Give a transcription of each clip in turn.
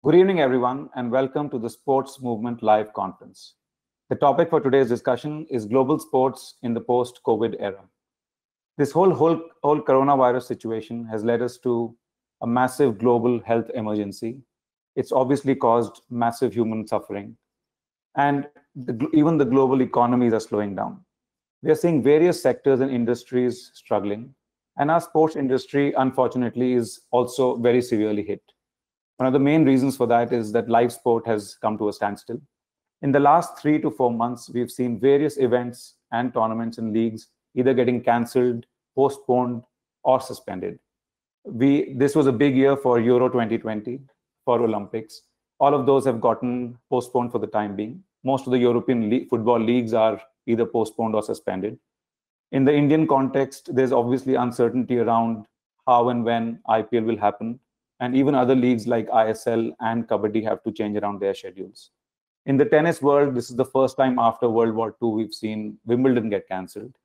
Good evening, everyone, and welcome to the Sports Movement Live Conference. The topic for today's discussion is global sports in the post-COVID era. This whole coronavirus situation has led us to a massive global health emergency. It's obviously caused massive human suffering, and even the global economies are slowing down. We are seeing various sectors and industries struggling, and our sports industry, unfortunately, is also very severely hit. One of the main reasons for that is that live sport has come to a standstill. In the last 3 to 4 months, we've seen various events and tournaments and leagues either getting cancelled, postponed, or suspended. This was a big year for Euro 2020, for Olympics. All of those have gotten postponed for the time being. Most of the European football leagues are either postponed or suspended. In the Indian context, there's obviously uncertainty around how and when IPL will happen. And even other leagues like ISL and Kabaddi have to change around their schedules. In the tennis world, this is the first time after World War II we've seen Wimbledon get cancelled.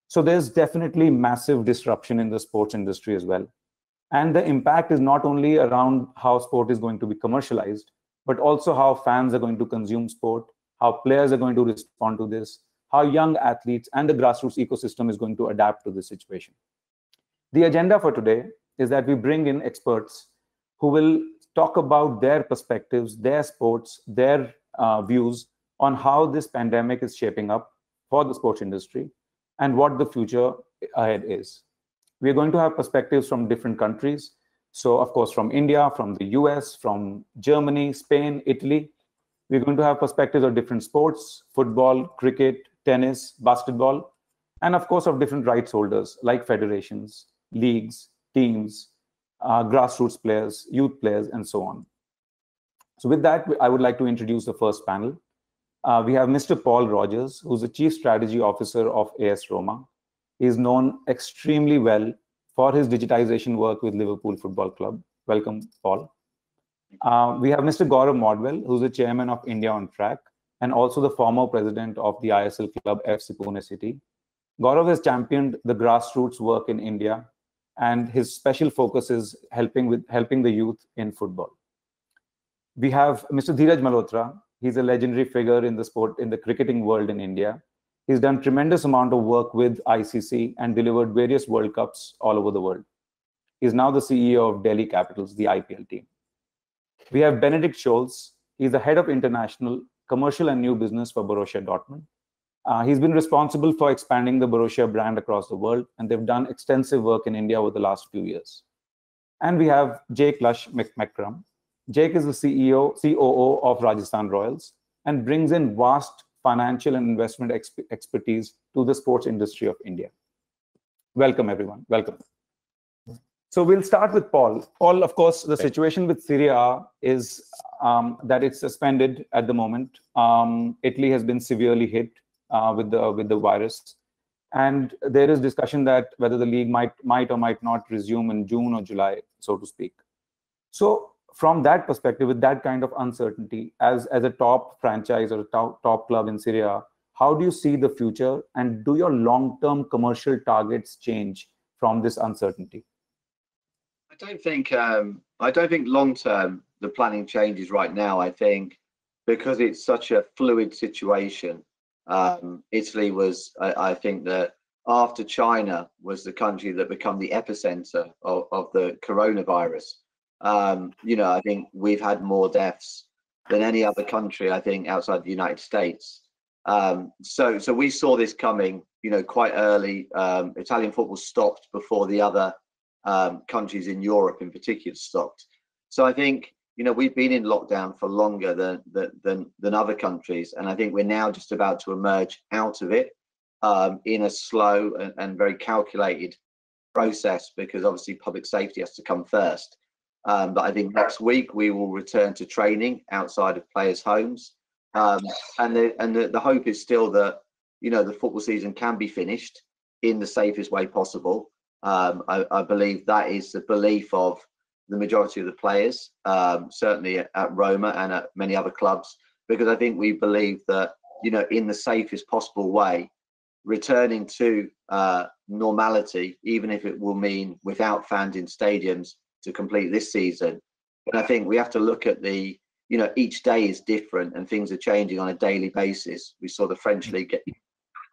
So there's definitely massive disruption in the sports industry as well. And the impact is not only around how sport is going to be commercialized, but also how fans are going to consume sport, how players are going to respond to this, how young athletes and the grassroots ecosystem is going to adapt to this situation. The agenda for today is that we bring in experts who will talk about their perspectives, their sports, their views on how this pandemic is shaping up for the sports industry and what the future ahead is. We're going to have perspectives from different countries. So, of course, from India, from the US, from Germany, Spain, Italy. We're going to have perspectives of different sports, football, cricket, tennis, basketball, and of course of different rights holders like federations, leagues, teams, grassroots players, youth players, and so on. So with that, I would like to introduce the first panel. We have Mr. Paul Rogers, who's the Chief Strategy Officer of AS Roma. He is known extremely well for his digitization work with Liverpool Football Club. Welcome, Paul. We have Mr. Gaurav Modwell, who's the Chairman of India on Track, and also the former president of the ISL club FC Pune City. Gaurav has championed the grassroots work in India, and his special focus is helping the youth in football. We have Mr. Dheeraj Malhotra. He's a legendary figure in the cricketing world in India. He's done tremendous amount of work with ICC and delivered various World Cups all over the world. He's now the CEO of Delhi Capitals, the IPL team. We have Benedict Scholz. He's the head of international, commercial and new business for Borussia Dortmund. He's been responsible for expanding the Borussia brand across the world, and they've done extensive work in India over the last few years. And we have Jake Lush McCrum. Jake is the COO of Rajasthan Royals and brings in vast financial and investment expertise to the sports industry of India. Welcome, everyone. Welcome. So we'll start with Paul. Paul, of course, the situation with Serie A is that it's suspended at the moment. Italy has been severely hit with the virus, and there is discussion that whether the league might or might not resume in June or July, so to speak. So from that perspective, with that kind of uncertainty, as a top franchise or a top club in Serie A, how do you see the future, and do your long-term commercial targets change from this uncertainty? I don't think long-term the planning changes right now. I think because it's such a fluid situation. Italy was, I think that after China was the country that become the epicenter of the coronavirus. I think we've had more deaths than any other country, I think, outside the United States. So we saw this coming, quite early. Italian football stopped before the other countries in Europe in particular stopped. So I think, we've been in lockdown for longer than other countries. And I think we're now just about to emerge out of it in a slow and very calculated process, because obviously public safety has to come first. But I think next week we will return to training outside of players' homes. And the hope is still that, the football season can be finished in the safest way possible. I believe that is the belief of the majority of the players, certainly at Roma and at many other clubs, because I think we believe that, in the safest possible way, returning to normality, even if it will mean without fans in stadiums to complete this season, But I think we have to look at each day is different and things are changing on a daily basis. We saw the French league get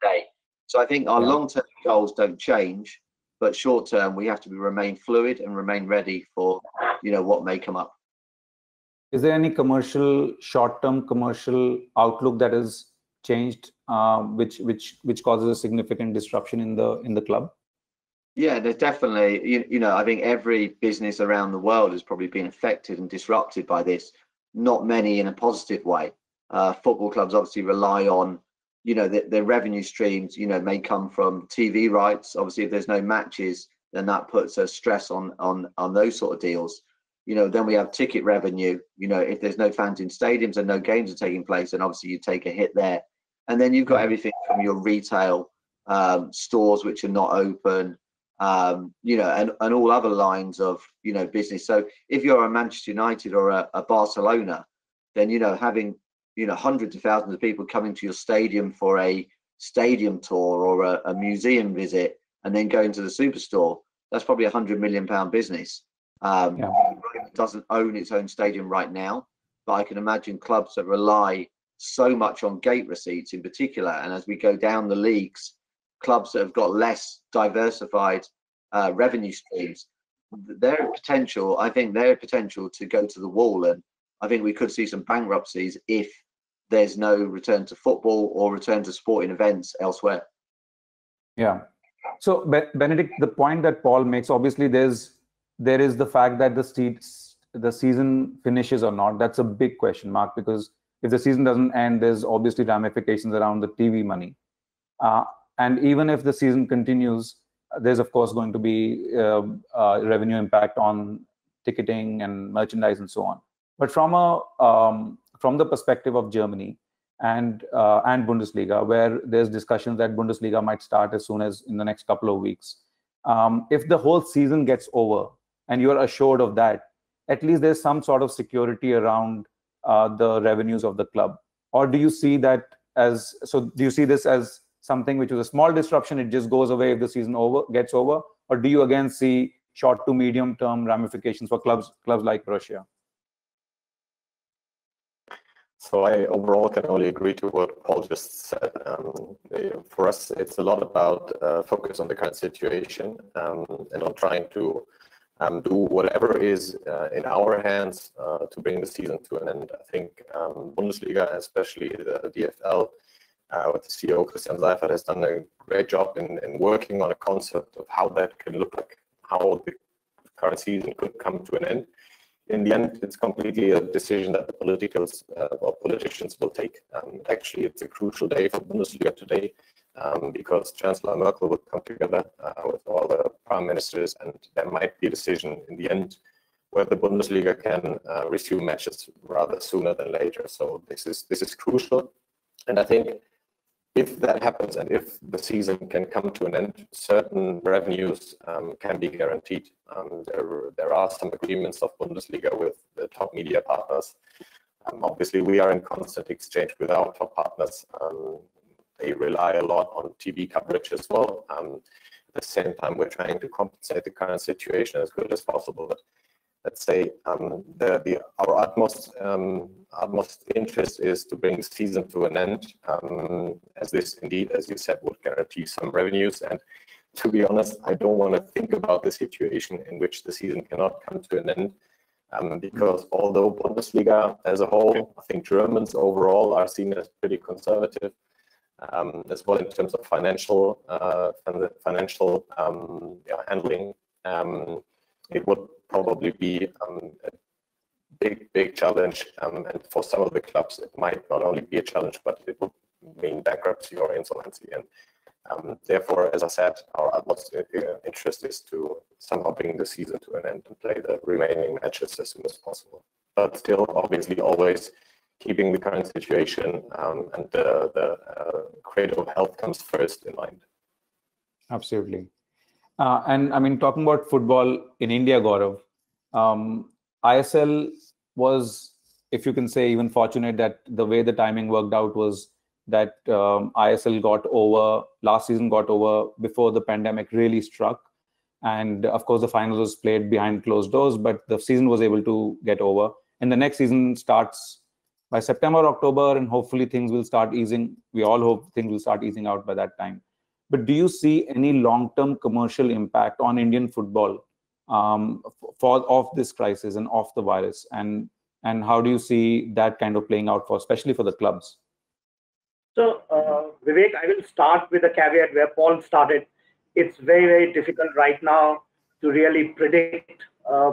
day. So I think our long-term goals don't change, but short-term we have to remain fluid and remain ready for what may come up. Is there any short-term commercial outlook that has changed, which causes a significant disruption in the club? Yeah, there's definitely, I think every business around the world has probably been affected and disrupted by this. Not many in a positive way. Football clubs obviously rely on, their revenue streams, may come from TV rights. Obviously, if there's no matches, then that puts a stress on those sort of deals. Then we have ticket revenue. If there's no fans in stadiums and no games are taking place, then obviously you take a hit there. And then you've got everything from your retail stores which are not open, and all other lines of business. So if you're a Manchester United or a Barcelona, then having hundreds of thousands of people coming to your stadium for a stadium tour or a museum visit, and then going to the superstore, that's probably £100 million business. It doesn't own its own stadium right now, but I can imagine clubs that rely so much on gate receipts in particular, and as we go down the leagues, clubs that have got less diversified revenue streams, their potential to go to the wall, and I think we could see some bankruptcies if there's no return to football or return to sporting events elsewhere. Yeah. So Benedict, the point that Paul makes, obviously there is the fact that the season finishes or not. That's a big question mark, because if the season doesn't end, there's obviously ramifications around the TV money. And even if the season continues, there's of course going to be revenue impact on ticketing and merchandise and so on. But from the perspective of Germany and Bundesliga, where there's discussions that Bundesliga might start as soon as in the next couple of weeks, if the whole season gets over and you're assured of that, at least there's some sort of security around the revenues of the club. Or do you see do you see this as something which was a small disruption, it just goes away if the season gets over? Or do you again see short to medium term ramifications for clubs like Russia? So I overall can only agree to what Paul just said. For us, it's a lot about focus on the current situation and on trying to do whatever is in our hands to bring the season to an end. I think Bundesliga, especially the DFL, with the CEO Christian Seifert, has done a great job in working on a concept of how that can look like, how the current season could come to an end. In the end, it's completely a decision that the politicians will take. Actually, it's a crucial day for Bundesliga today because Chancellor Merkel will come together with all the prime ministers, and there might be a decision in the end whether Bundesliga can resume matches rather sooner than later. So this is crucial, and I think if that happens and if the season can come to an end, certain revenues can be guaranteed. There are some agreements of Bundesliga with the top media partners. Obviously, we are in constant exchange with our top partners. They rely a lot on TV coverage as well. At the same time, we're trying to compensate the current situation as good as possible. But let's say our utmost interest is to bring the season to an end, as this indeed, as you said, would guarantee some revenues. And to be honest, I don't want to think about the situation in which the season cannot come to an end, because although Bundesliga as a whole, I think Germans overall are seen as pretty conservative, as well in terms of financial handling. It would probably be a big challenge, and for some of the clubs, it might not only be a challenge, but it would mean bankruptcy or insolvency. And therefore, as I said, our utmost interest is to somehow bring the season to an end and play the remaining matches as soon as possible. But still, obviously, always keeping the current situation and the creative health comes first in mind. Absolutely. And I mean, talking about football in India, Gaurav, ISL was, if you can say, even fortunate that the way the timing worked out was that ISL last season got over before the pandemic really struck. And of course, the final was played behind closed doors, but the season was able to get over. And the next season starts by September, October, and hopefully things will start easing. We all hope things will start easing out by that time. But do you see any long-term commercial impact on Indian football of this crisis and of the virus? And how do you see that kind of playing out especially for the clubs? So, Vivek, I will start with a caveat where Paul started. It's very, very difficult right now to really predict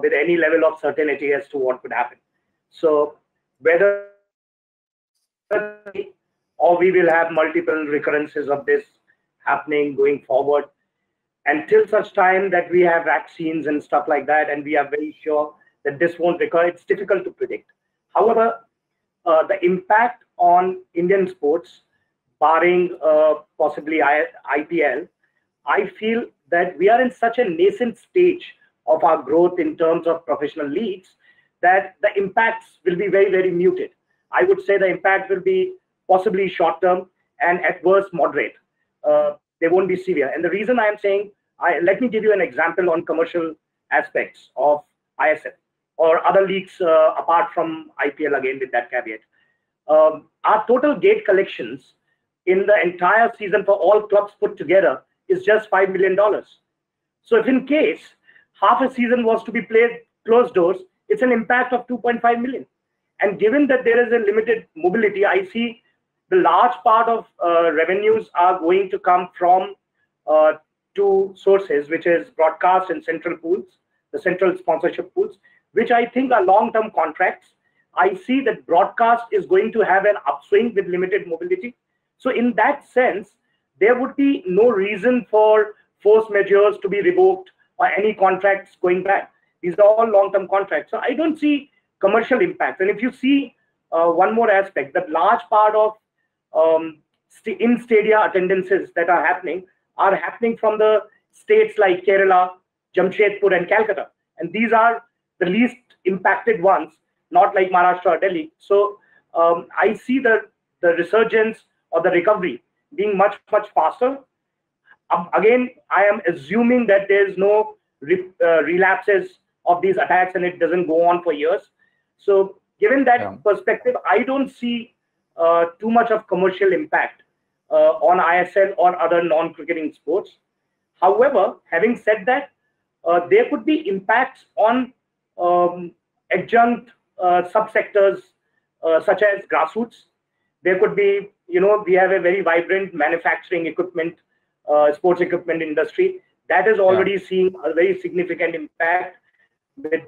with any level of certainty as to what could happen. So, whether or we will have multiple recurrences of this happening going forward, until such time that we have vaccines and stuff like that, and we are very sure that this won't recur, it's difficult to predict. However, the impact on Indian sports, barring possibly IPL, I feel that we are in such a nascent stage of our growth in terms of professional leagues that the impacts will be very, very muted. I would say the impact will be possibly short-term and at worst moderate. They won't be severe. And the reason I am saying, let me give you an example on commercial aspects of ISL or other leagues apart from IPL, again with that caveat. Our total gate collections in the entire season for all clubs put together is just $5 million. So if in case half a season was to be played closed doors, it's an impact of 2.5 million. And given that there is a limited mobility, I see the large part of revenues are going to come from two sources, which is broadcast and central pools, the central sponsorship pools, which I think are long-term contracts. I see that broadcast is going to have an upswing with limited mobility. So in that sense, there would be no reason for force measures to be revoked or any contracts going back. These are all long-term contracts. So I don't see commercial impacts. And if you see one more aspect, that large part of in-stadia attendances that are happening from the states like Kerala, Jamshedpur, and Calcutta. And these are the least impacted ones, not like Maharashtra or Delhi. So I see the resurgence or the recovery being much, much faster. Again, I am assuming that there's no relapses of these attacks and it doesn't go on for years. So given that perspective, I don't see too much of commercial impact on ISL or other non-cricketing sports. However, having said that, there could be impacts on adjunct subsectors such as grassroots. There could be, we have a very vibrant manufacturing equipment, sports equipment industry that is already seeing a very significant impact, with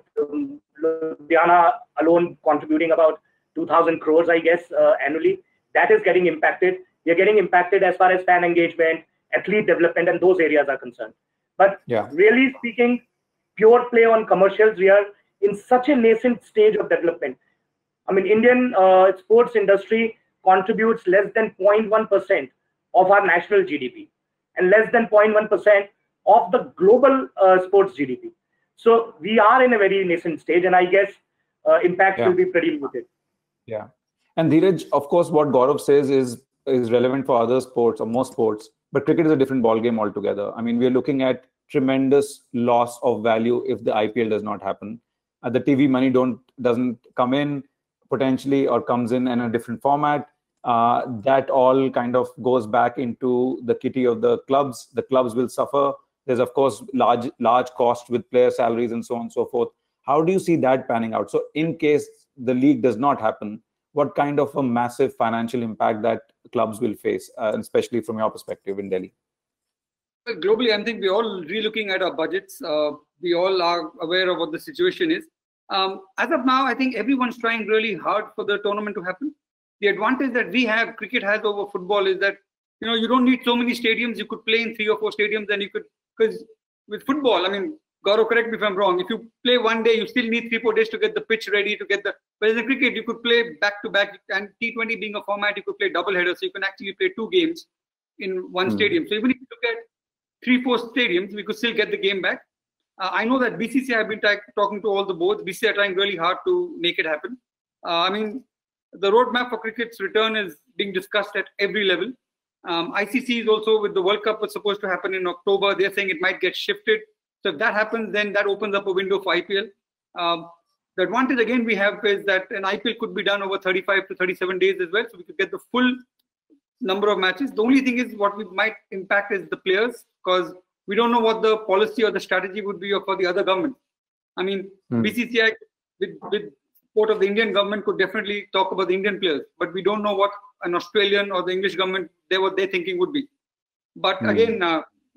Ludhiana alone contributing about 2,000 crores, I guess, annually. That is getting impacted. We are getting impacted as far as fan engagement, athlete development, and those areas are concerned. But really speaking, pure play on commercials, we are in such a nascent stage of development. I mean, Indian sports industry contributes less than 0.1% of our national GDP and less than 0.1% of the global sports GDP. So we are in a very nascent stage, and I guess impact will be pretty limited. Yeah. And Dheeraj, of course, what Gaurav says is relevant for other sports or most sports, but cricket is a different ballgame altogether. I mean, we are looking at tremendous loss of value if the IPL does not happen. The TV money doesn't come in potentially, or comes in a different format. That all kind of goes back into the kitty of the clubs. The clubs will suffer. There's, of course, large cost with player salaries and so on and so forth. How do you see that panning out? So in case the league does not happen, what kind of a massive financial impact that clubs will face, especially from your perspective in Delhi? Globally, I think we're all re-looking at our budgets. We all are aware of what the situation is. As of now, I think everyone's trying really hard for the tournament to happen. The advantage that cricket has over football is that, you don't need so many stadiums. You could play in 3 or 4 stadiums, and because with football, I mean, Gaurav, correct me if I'm wrong. If you play one day, you still need 3-4 days to get the pitch ready, whereas in cricket, you could play back-to-back, and T20 being a format, you could play double headers, so you can actually play 2 games in one stadium. So even if you look at 3-4 stadiums, we could still get the game back. I know that BCCI have been talking to all the boards. BCCI are trying really hard to make it happen. I mean, the roadmap for cricket's return is being discussed at every level. ICC is also, with the World Cup was supposed to happen in October. They're saying it might get shifted. So if that happens, then that opens up a window for IPL. The advantage again we have is that an IPL could be done over 35 to 37 days as well. So we could get the full number of matches. The only thing is what we might impact is the players, because we don't know what the policy or the strategy would be for the other government. I mean, BCCI with support of the Indian government could definitely talk about the Indian players, but we don't know what an Australian or the English government, what their thinking would be. But again,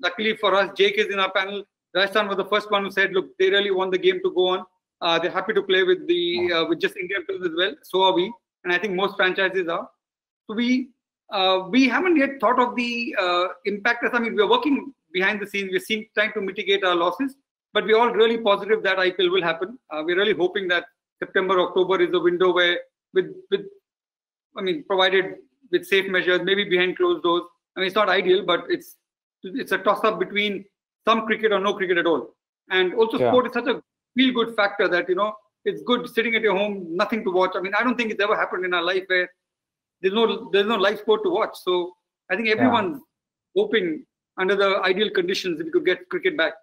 luckily for us, Jake is in our panel. Rajasthan was the first one who said, look, they really want the game to go on. They're happy to play with the with just Indian players as well. So are we, and I think most franchises are. So we haven't yet thought of the impact. I mean, we're working behind the scenes. We're trying to mitigate our losses, but we're all really positive that IPL will happen. We're really hoping that September, October is a window where, provided with safe measures, maybe behind closed doors. I mean, it's not ideal, but it's a toss-up between some cricket or no cricket at all. And also, sport is such a feel-good factor that, it's good sitting at your home, nothing to watch. I mean, I don't think it's ever happened in our life where there's no live sport to watch. So I think everyone's hoping under the ideal conditions if we could get cricket back.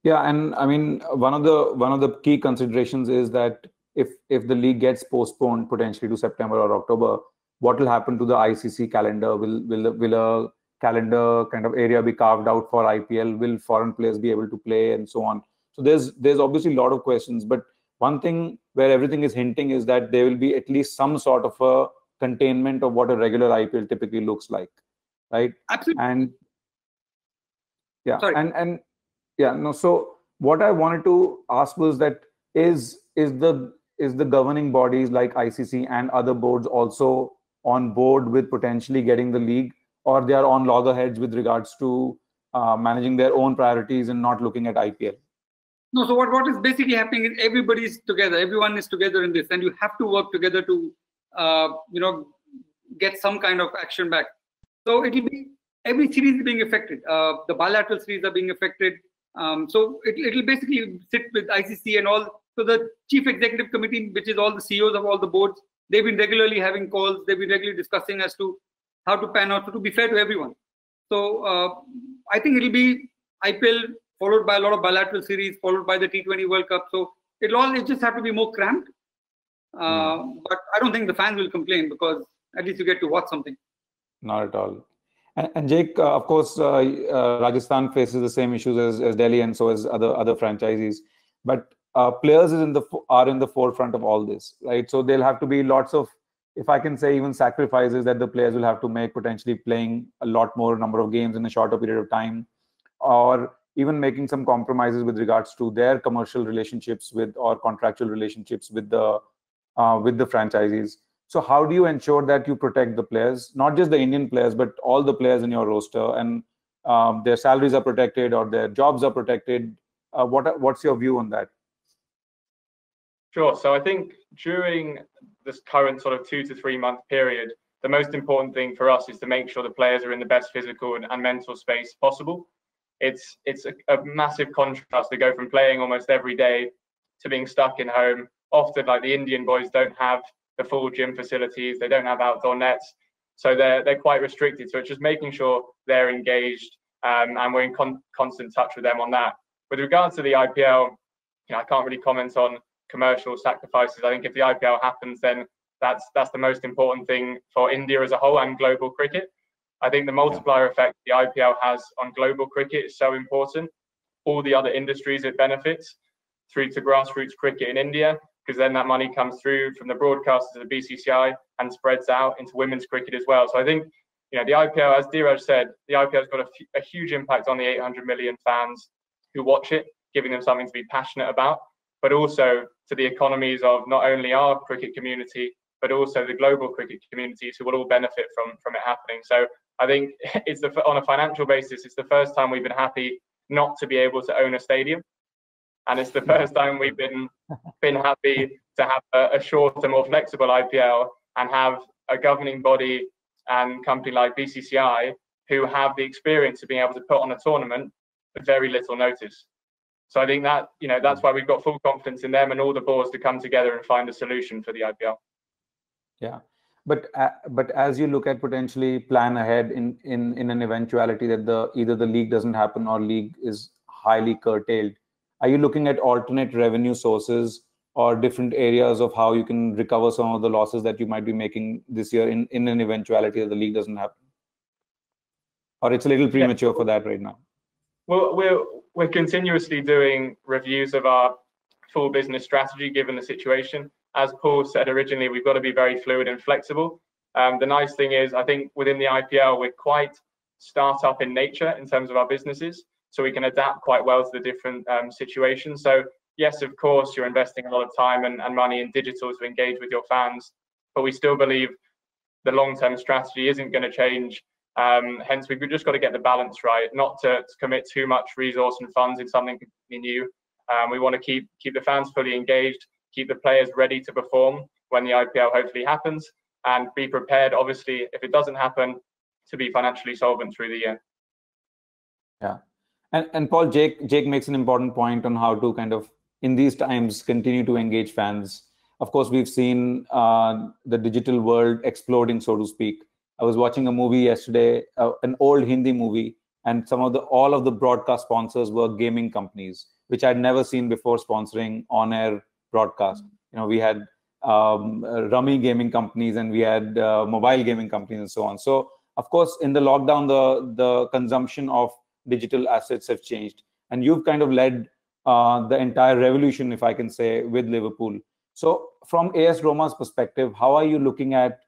Yeah, and I mean, one of the key considerations is that if the league gets postponed potentially to September or October, what will happen to the ICC calendar? Will a calendar kind of area be carved out for IPL? Will foreign players be able to play, and so on? So there's obviously a lot of questions, but one thing where everything is hinting is that there will be at least some sort of a containment of what a regular IPL typically looks like, right? Absolutely. And Sorry. So what I wanted to ask was that is the governing bodies like ICC and other boards also on board with potentially getting the league, or they are on loggerheads with regards to managing their own priorities and not looking at IPL? No, so what is basically happening is everybody's together. Everyone is together in this, and you have to work together to, get some kind of action back. So it'll be every series is being affected. The bilateral series are being affected. So it'll basically sit with ICC and all. So the chief executive committee, which is all the CEOs of all the boards, they've been regularly having calls. They've been regularly discussing as to how to pan out, to be fair to everyone. So I think it'll be IPL followed by a lot of bilateral series, followed by the T20 World Cup. So it just have to be more cramped. But I don't think the fans will complain, because at least you get to watch something. Not at all. And Jake, of course, Rajasthan faces the same issues as Delhi, and so as other franchises. But players are in the forefront of all this, right? So there'll have to be lots of, if I can say, even sacrifices that the players will have to make, potentially playing a lot more number of games in a shorter period of time, or even making some compromises with regards to their commercial relationships or contractual relationships with the franchisees. So how do you ensure that you protect the players, not just the Indian players, but all the players in your roster, and their salaries are protected or their jobs are protected? What's your view on that? Sure. So I think during this current sort of 2 to 3 month period, the most important thing for us is to make sure the players are in the best physical and mental space possible. It's a massive contrast to go from playing almost every day to being stuck in home. Often, like the Indian boys don't have the full gym facilities, they don't have outdoor nets, so they're quite restricted. So it's just making sure they're engaged, and we're in constant touch with them on that. With regards to the IPL, I can't really comment on commercial sacrifices. I think if the IPL happens, then that's the most important thing for India as a whole and global cricket. I think the multiplier effect the IPL has on global cricket is so important. All the other industries it benefits through to grassroots cricket in India, because then that money comes through from the broadcasters of the BCCI and spreads out into women's cricket as well. So I think, the IPL, as Dheeraj said, the IPL has got a huge impact on the 800 million fans who watch it, giving them something to be passionate about, but also to the economies of not only our cricket community, but also the global cricket communities who will all benefit from it happening. So I think it's on a financial basis, it's the first time we've been happy not to be able to own a stadium. And it's the first time we've been happy to have a shorter, more flexible IPL and have a governing body and company like BCCI who have the experience of being able to put on a tournament with very little notice. So I think that, that's why we've got full confidence in them and all the boards to come together and find a solution for the IPL. Yeah, but as you look at potentially plan ahead in an eventuality that either the league doesn't happen or league is highly curtailed. Are you looking at alternate revenue sources or different areas of how you can recover some of the losses that you might be making this year in an eventuality that the league doesn't happen? Or it's a little premature for that right now? Well, we're continuously doing reviews of our full business strategy given the situation. As Paul said originally, we've got to be very fluid and flexible. The nice thing is, I think within the IPL, we're quite startup in nature in terms of our businesses, so we can adapt quite well to the different situations. So yes, of course, you're investing a lot of time and money in digital to engage with your fans, but we still believe the long-term strategy isn't going to change. Hence, we've just got to get the balance right, not to commit too much resource and funds in something completely new. We want to keep the fans fully engaged, keep the players ready to perform when the IPL hopefully happens, and be prepared, obviously, if it doesn't happen, to be financially solvent through the year. Yeah. And Paul, Jake makes an important point on how to kind of, in these times, continue to engage fans. Of course, we've seen the digital world exploding, so to speak. I was watching a movie yesterday, an old Hindi movie, and all of the broadcast sponsors were gaming companies, which I'd never seen before sponsoring on-air broadcast. You know, we had rummy gaming companies and we had mobile gaming companies and so on. So, of course, in the lockdown, the consumption of digital assets have changed, and you've kind of led the entire revolution, if I can say, with Liverpool. So, from AS Roma's perspective, how are you looking at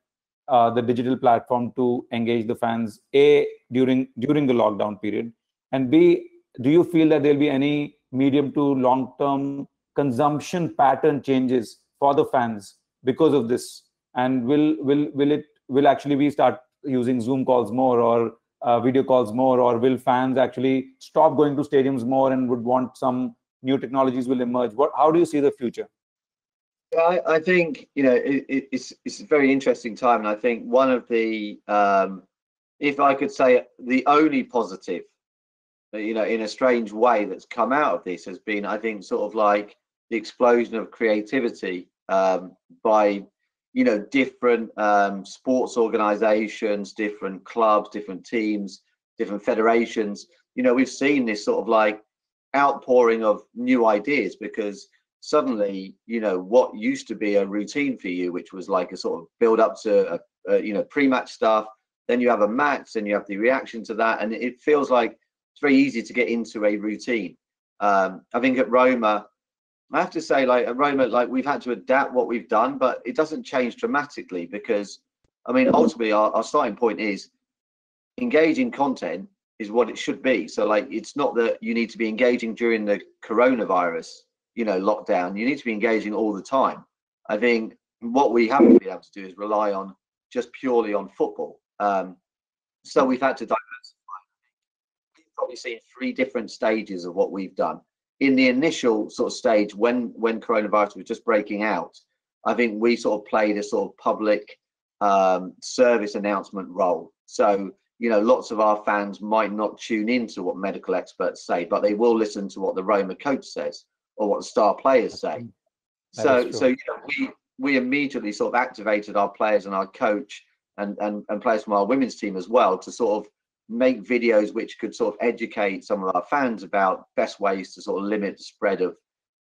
the digital platform to engage the fans, A, during the lockdown period, and B, do you feel that there'll be any medium to long-term consumption pattern changes for the fans because of this? And will actually we start using Zoom calls more or video calls more, or will fans actually stop going to stadiums more and would want some new technologies will emerge? How do you see the future? I think, you know, it's a very interesting time, and I think one of the, if I could say, the only positive, you know, in a strange way that's come out of this has been, I think, sort of like the explosion of creativity by, you know, different sports organizations, different clubs, different teams, different federations. You know, we've seen this sort of like outpouring of new ideas, because suddenly, you know, what used to be a routine for you, which was like a sort of build up to you know, pre-match stuff, then you have a match, then you have the reaction to that, and it feels like it's very easy to get into a routine. I think at Roma, I have to say, like at Roma, like we've had to adapt what we've done, but it doesn't change dramatically, because I mean, ultimately our starting point is engaging content is what it should be. So like, it's not that you need to be engaging during the coronavirus, you know, lockdown. You need to be engaging all the time. I think what we haven't been able to do is rely on just purely on football. So we've had to diversify. You've probably seen 3 different stages of what we've done. In the initial sort of stage, when coronavirus was just breaking out, I think we sort of played a sort of public service announcement role. So, you know, lots of our fans might not tune into what medical experts say, but they will listen to what the Roma coach says or what the star players say. So you know, we immediately sort of activated our players and our coach and players from our women's team as well to sort of make videos which could sort of educate some of our fans about best ways to sort of limit the spread of,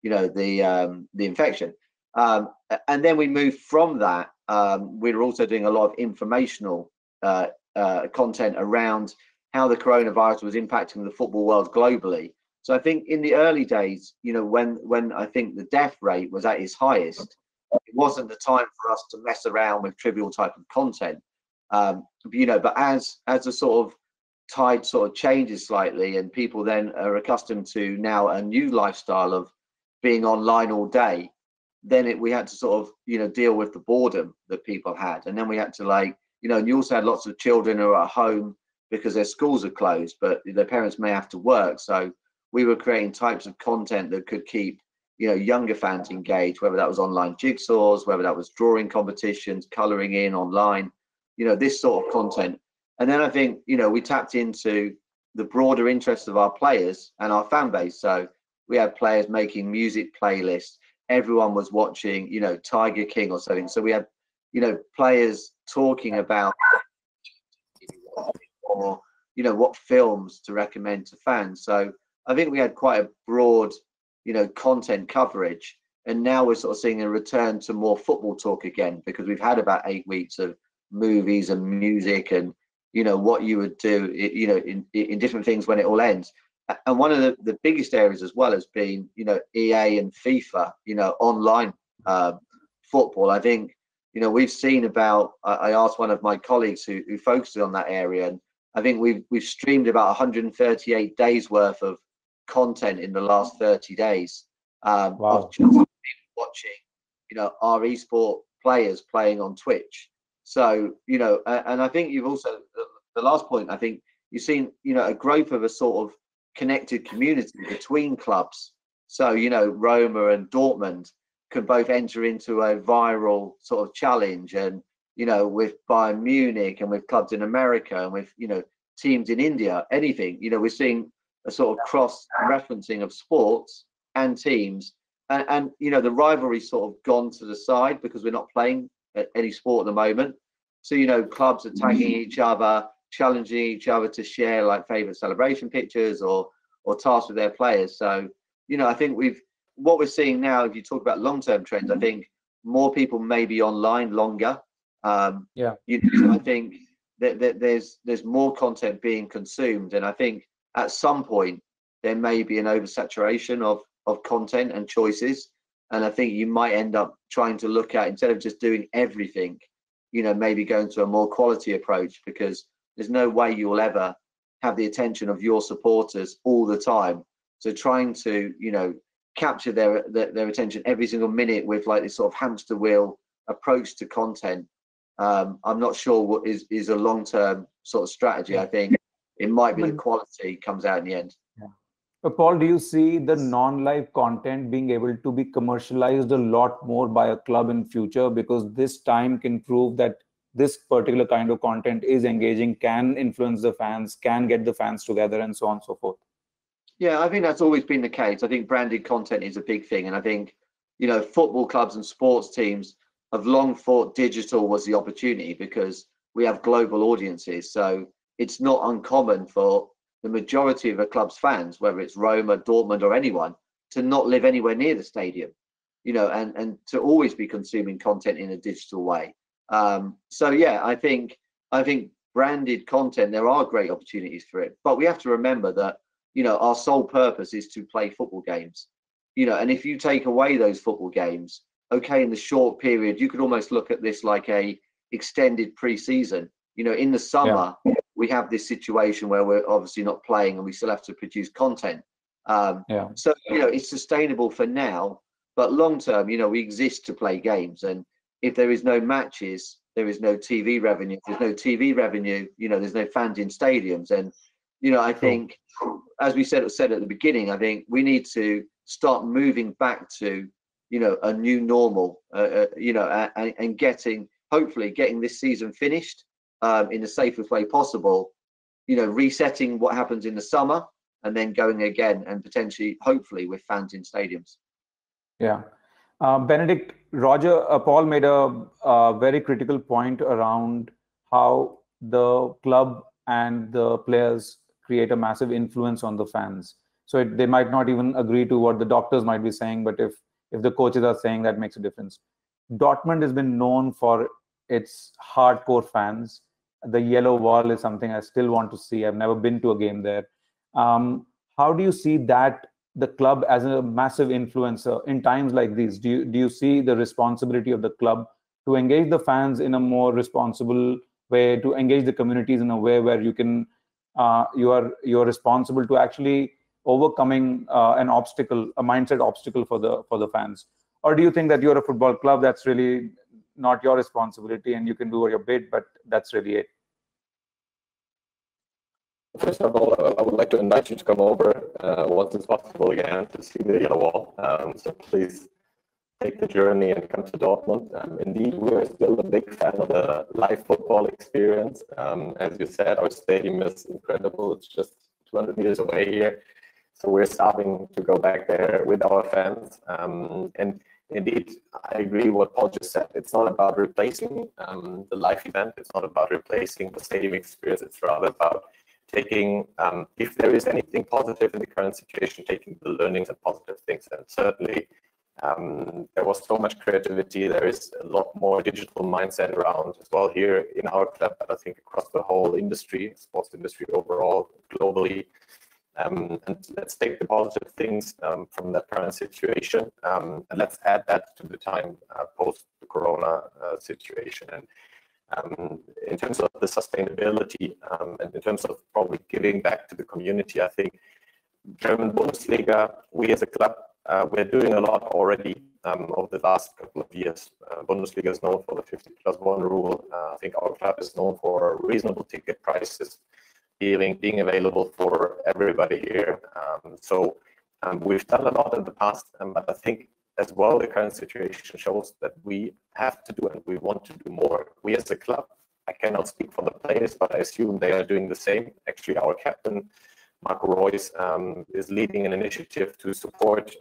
you know, the infection. And then we moved from that. We were also doing a lot of informational content around how the coronavirus was impacting the football world globally. So I think in the early days, you know, when I think the death rate was at its highest, it wasn't the time for us to mess around with trivial type of content. You know, but as the sort of tide sort of changes slightly and people then are accustomed to now a new lifestyle of being online all day, then we had to sort of, you know, deal with the boredom that people had. And then we had to, like, you know, and you also had lots of children who are at home because their schools are closed, but their parents may have to work. So we were creating types of content that could keep, you know, younger fans engaged, whether that was online jigsaws, whether that was drawing competitions, colouring in online, you know, this sort of content. And then I think, you know, we tapped into the broader interests of our players and our fan base. So we had players making music playlists. Everyone was watching, you know, Tiger King or something. So we had, you know, players talking about, or, you know, what films to recommend to fans. So I think we had quite a broad, content coverage. And now we're sort of seeing a return to more football talk again, because we've had about 8 weeks of movies and music and, what you would do, in different things when it all ends. And one of the biggest areas as well has been, EA and FIFA, online football. I think, we've seen about, I asked one of my colleagues who focuses on that area, and I think we've streamed about 138 days worth of content in the last 30 days of just watching, our esport players playing on Twitch. So, and I think you've also, the last point, I think you've seen, a growth of a sort of connected community between clubs. So, Roma and Dortmund can both enter into a viral sort of challenge, and, with Bayern Munich and with clubs in America and with, teams in India, anything, we're seeing a sort of cross-referencing of sports and teams. And the rivalry's sort of gone to the side because we're not playing any sport at the moment. So, clubs are tagging each other, challenging each other to share like favorite celebration pictures or tasks with their players. So, I think what we're seeing now, if you talk about long-term trends, I think more people may be online longer. I think that there's more content being consumed, and I think at some point there may be an oversaturation of content and choices, and I think you might end up trying to look at, instead of just doing everything, maybe going to a more quality approach, because there's no way you'll ever have the attention of your supporters all the time. So trying to capture their attention every single minute with like this sort of hamster wheel approach to content, I'm not sure what is a long-term sort of strategy. I think it might be the quality comes out in the end. But Paul, do you see the non-live content being able to be commercialized a lot more by a club in future, because this time can prove that this particular kind of content is engaging, can influence the fans, can get the fans together, and so on and so forth? Yeah, I think that's always been the case. I think branded content is a big thing. And I think, football clubs and sports teams have long thought digital was the opportunity, because we have global audiences. So it's not uncommon for the majority of a club's fans, whether it's Roma, Dortmund, or anyone, to not live anywhere near the stadium, and to always be consuming content in a digital way. So yeah, I think branded content, there are great opportunities for it, but we have to remember that, our sole purpose is to play football games, and if you take away those football games, okay, in the short period, you could almost look at this like a extended pre-season. In the summer, we have this situation where we're obviously not playing and we still have to produce content. So, it's sustainable for now, but long term, we exist to play games. And if there is no matches, there is no TV revenue. If there's no TV revenue, there's no fans in stadiums. And, I think, as we said at the beginning, I think we need to start moving back to, a new normal, and hopefully getting this season finished in the safest way possible, resetting what happens in the summer and then going again, and potentially, hopefully, with fans in stadiums. Yeah. Benedict, Paul made a very critical point around how the club and the players create a massive influence on the fans. So they might not even agree to what the doctors might be saying, but if the coaches are saying, that makes a difference. Dortmund has been known for its hardcore fans. The yellow wall is something I still want to see. I've never been to a game there. How do you see that the club as a massive influencer in times like these? Do you see the responsibility of the club to engage the fans in a more responsible way, to engage the communities in a way where you can you're responsible to actually overcoming a mindset obstacle for the fans? Or do you think that you're a football club, that's really not your responsibility and you can do your bit, but that's really it? First of all, I would like to invite you to come over once it's possible again to see the yellow wall. So please take the journey and come to Dortmund. Indeed, we're still a big fan of the live football experience. As you said, our stadium is incredible. It's just 200 meters away here. So we're starting to go back there with our fans. And indeed, I agree with what Paul just said. It's not about replacing the live event. It's not about replacing the stadium experience. It's rather about taking, if there is anything positive in the current situation, taking the learnings and positive things. And certainly there was so much creativity. There is a lot more digital mindset around as well here in our club, but I think across the whole industry, sports industry overall, globally. And let's take the positive things from that current situation, and let's add that to the time post the Corona situation. And in terms of the sustainability and in terms of probably giving back to the community, I think German Bundesliga, we as a club, we're doing a lot already over the last couple of years. Bundesliga is known for the 50+1 rule. I think our club is known for reasonable ticket prices, being available for everybody here. So we've done a lot in the past, but I think as well the current situation shows that we have to do and we want to do more. We as a club, I cannot speak for the players, but I assume they are doing the same. Actually, our captain, Marco Reus, is leading an initiative to support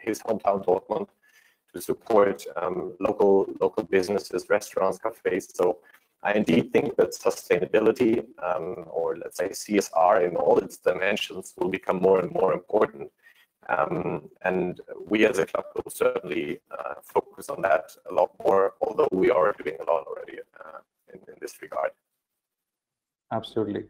his hometown Dortmund, to support local businesses, restaurants, cafes. So I indeed think that sustainability, or let's say CSR in all its dimensions, will become more and more important. And we as a club will certainly focus on that a lot more, although we are doing a lot already in this regard. Absolutely.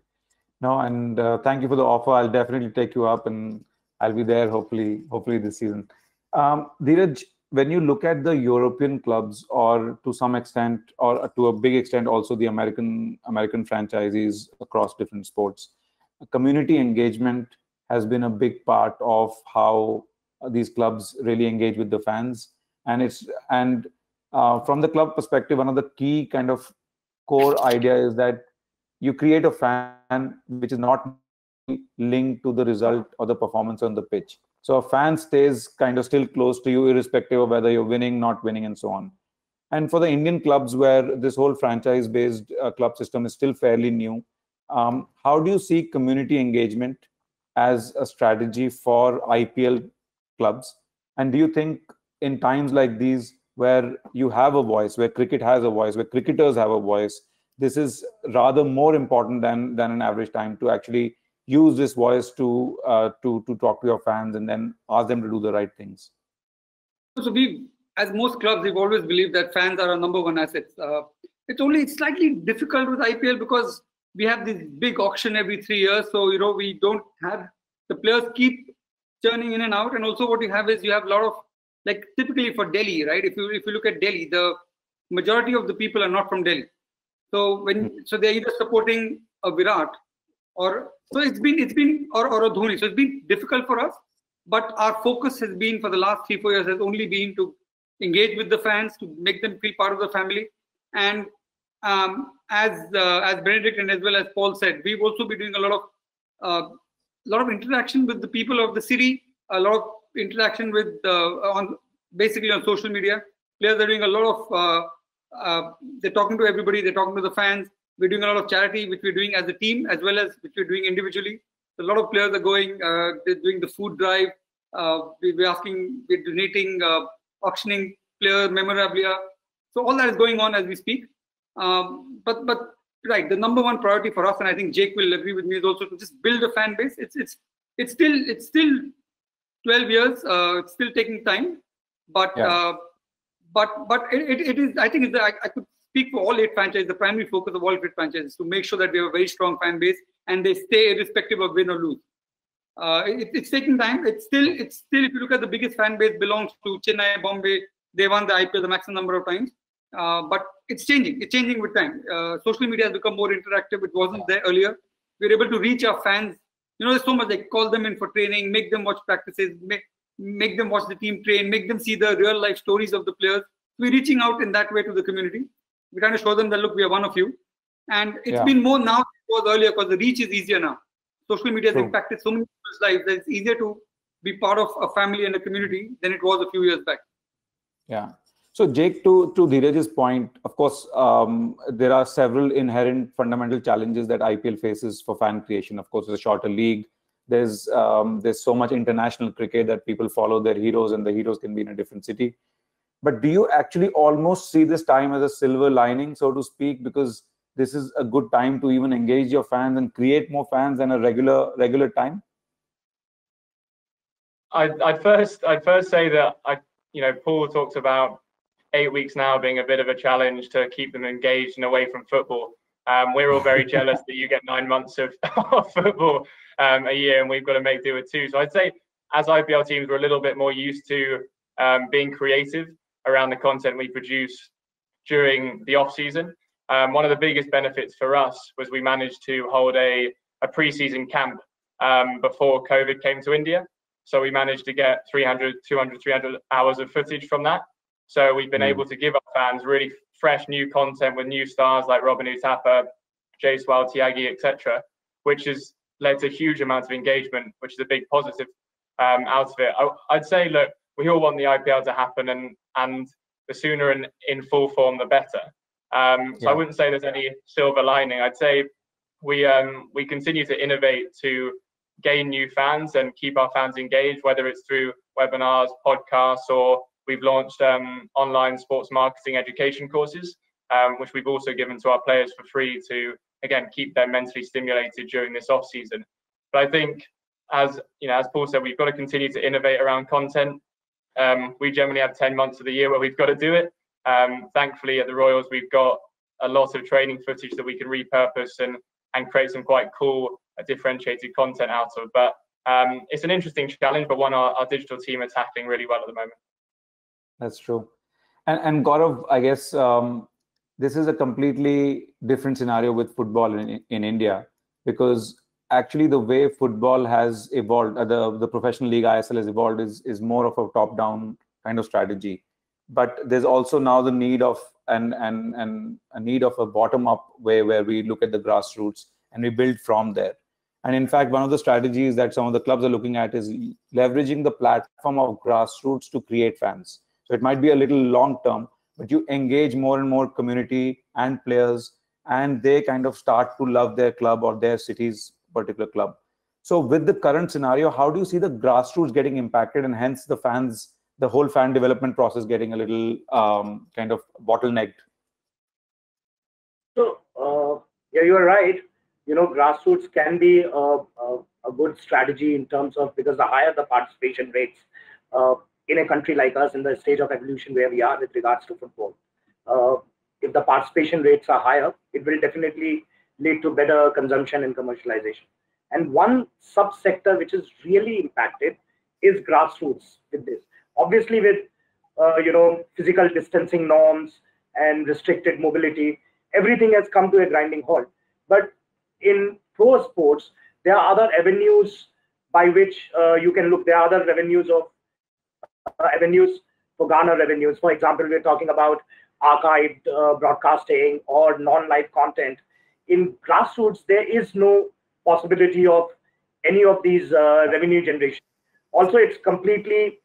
No, and thank you for the offer. I'll definitely take you up, and I'll be there hopefully this season. Dheeraj, when you look at the European clubs, or to some extent, or to a big extent, also the American franchisees across different sports, community engagement has been a big part of how these clubs really engage with the fans. And from the club perspective, one of the key kind of core idea is that you create a fan which is not linked to the result or the performance on the pitch. So a fan stays kind of still close to you, irrespective of whether you're winning, not winning, and so on. And for the Indian clubs, where this whole franchise-based club system is still fairly new, how do you see community engagement as a strategy for IPL clubs? And do you think in times like these, where you have a voice, where cricket has a voice, where cricketers have a voice, this is rather more important than an average time to actually use this voice to talk to your fans and then ask them to do the right things? So we, as most clubs, we've always believed that fans are our number one assets. It's slightly difficult with IPL because we have this big auction every 3 years. So, we don't have, the players keep churning in and out. And also what you have is you have a lot of, like typically for Delhi, right? If you look at Delhi, the majority of the people are not from Delhi. So so they're either supporting a Virat or a Dhoni. So it's been difficult for us, but our focus has been for the last 3-4 years has only been to engage with the fans, to make them feel part of the family. And as Benedict and as well as Paul said, we've also been doing a lot of interaction with the people of the city, a lot of interaction with on social media. Players are doing a lot of they're talking to everybody, they're talking to the fans. We're doing a lot of charity, which we're doing as a team, as well as which we're doing individually. So a lot of players are going, they're doing the food drive. We're donating, auctioning player memorabilia. So all that is going on as we speak. But right, the number one priority for us, and I think Jake will agree with me, is also to just build a fan base. It's still 12 years. It's still taking time, but yeah. But it is. I think I could speak for all 8 franchises. The primary focus of all 8 franchises is to make sure that we have a very strong fan base and they stay irrespective of win or lose. It's taking time. It's still. If you look at the biggest fan base belongs to Chennai, Bombay. They won the IPL the maximum number of times. But it's changing. It's changing with time. Social media has become more interactive. It wasn't there earlier. We're able to reach our fans. There's so much. Like call them in for training, make them watch practices, make them watch the team train, make them see the real life stories of the players. We're reaching out in that way to the community. We're trying to show them that, look, we are one of you. And it's been more now than it was earlier because the reach is easier now. Social media has impacted so many people's lives that it's easier to be part of a family and a community than it was a few years back. Yeah. So Jake, to Dheeraj's point, of course, there are several inherent fundamental challenges that IPL faces for fan creation. Of course, it's a shorter league. There's so much international cricket that people follow their heroes, and the heroes can be in a different city. But do you actually almost see this time as a silver lining, so to speak? Because this is a good time to even engage your fans and create more fans than a regular time? I'd first say that Paul talked about 8 weeks now being a bit of a challenge to keep them engaged and away from football. We're all very jealous that you get 9 months of football a year, and we've got to make do with 2. So I'd say as IPL teams, we're a little bit more used to being creative around the content we produce during the off season. One of the biggest benefits for us was we managed to hold a pre-season camp before COVID came to India. So we managed to get 300 hours of footage from that. So we've been able to give our fans really fresh new content with new stars like Robin Uthappa, Jaiswal, Tyagi, etc., which has led to huge amounts of engagement, which is a big positive out of it. I'd say, look, we all want the IPL to happen, and the sooner in full form, the better. So I wouldn't say there's any silver lining. I'd say we continue to innovate to gain new fans and keep our fans engaged, whether it's through webinars, podcasts, or we've launched online sports marketing education courses, which we've also given to our players for free to, again, keep them mentally stimulated during this off season. But I think, as Paul said, we've got to continue to innovate around content. We generally have 10 months of the year where we've got to do it. Thankfully, at the Royals, we've got a lot of training footage that we can repurpose and create some quite cool, differentiated content out of. But it's an interesting challenge, but one our digital team are tackling really well at the moment. That's true. And Gaurav, I guess this is a completely different scenario with football in India, because actually the way football has evolved, the professional league ISL has evolved, is more of a top-down kind of strategy. But there's also now the need of and a need of a bottom-up way where we look at the grassroots and we build from there. And in fact, one of the strategies that some of the clubs are looking at is leveraging the platform of grassroots to create fans. So it might be a little long-term, but you engage more and more community and players, and they kind of start to love their club or their city's particular club. So with the current scenario, how do you see the grassroots getting impacted, and hence the whole fan development process getting a little kind of bottlenecked? So yeah, you are right. Grassroots can be a good strategy in terms of, because the higher the participation rates in a country like us, in the stage of evolution where we are with regards to football, if the participation rates are higher, it will definitely lead to better consumption and commercialization. And one subsector which is really impacted is grassroots with this. Obviously, with physical distancing norms and restricted mobility, everything has come to a grinding halt. But in pro sports, there are other avenues by which you can look. There are other avenues for garner revenues. For example, we're talking about archived broadcasting or non-live content. In grassroots, there is no possibility of any of these revenue generation. Also, it's completely,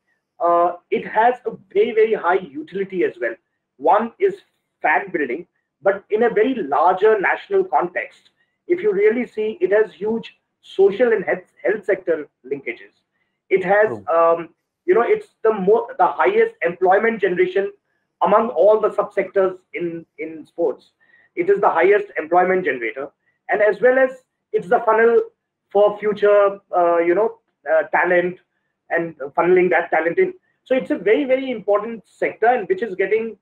it has a very, very high utility as well. One is fan building, but in a very larger national context. If you really see, it has huge social and health sector linkages. It has, it's the highest employment generation among all the subsectors in sports. It is the highest employment generator, and as well as it's the funnel for future, talent and funneling that talent in. So it's a very, very important sector, and which is getting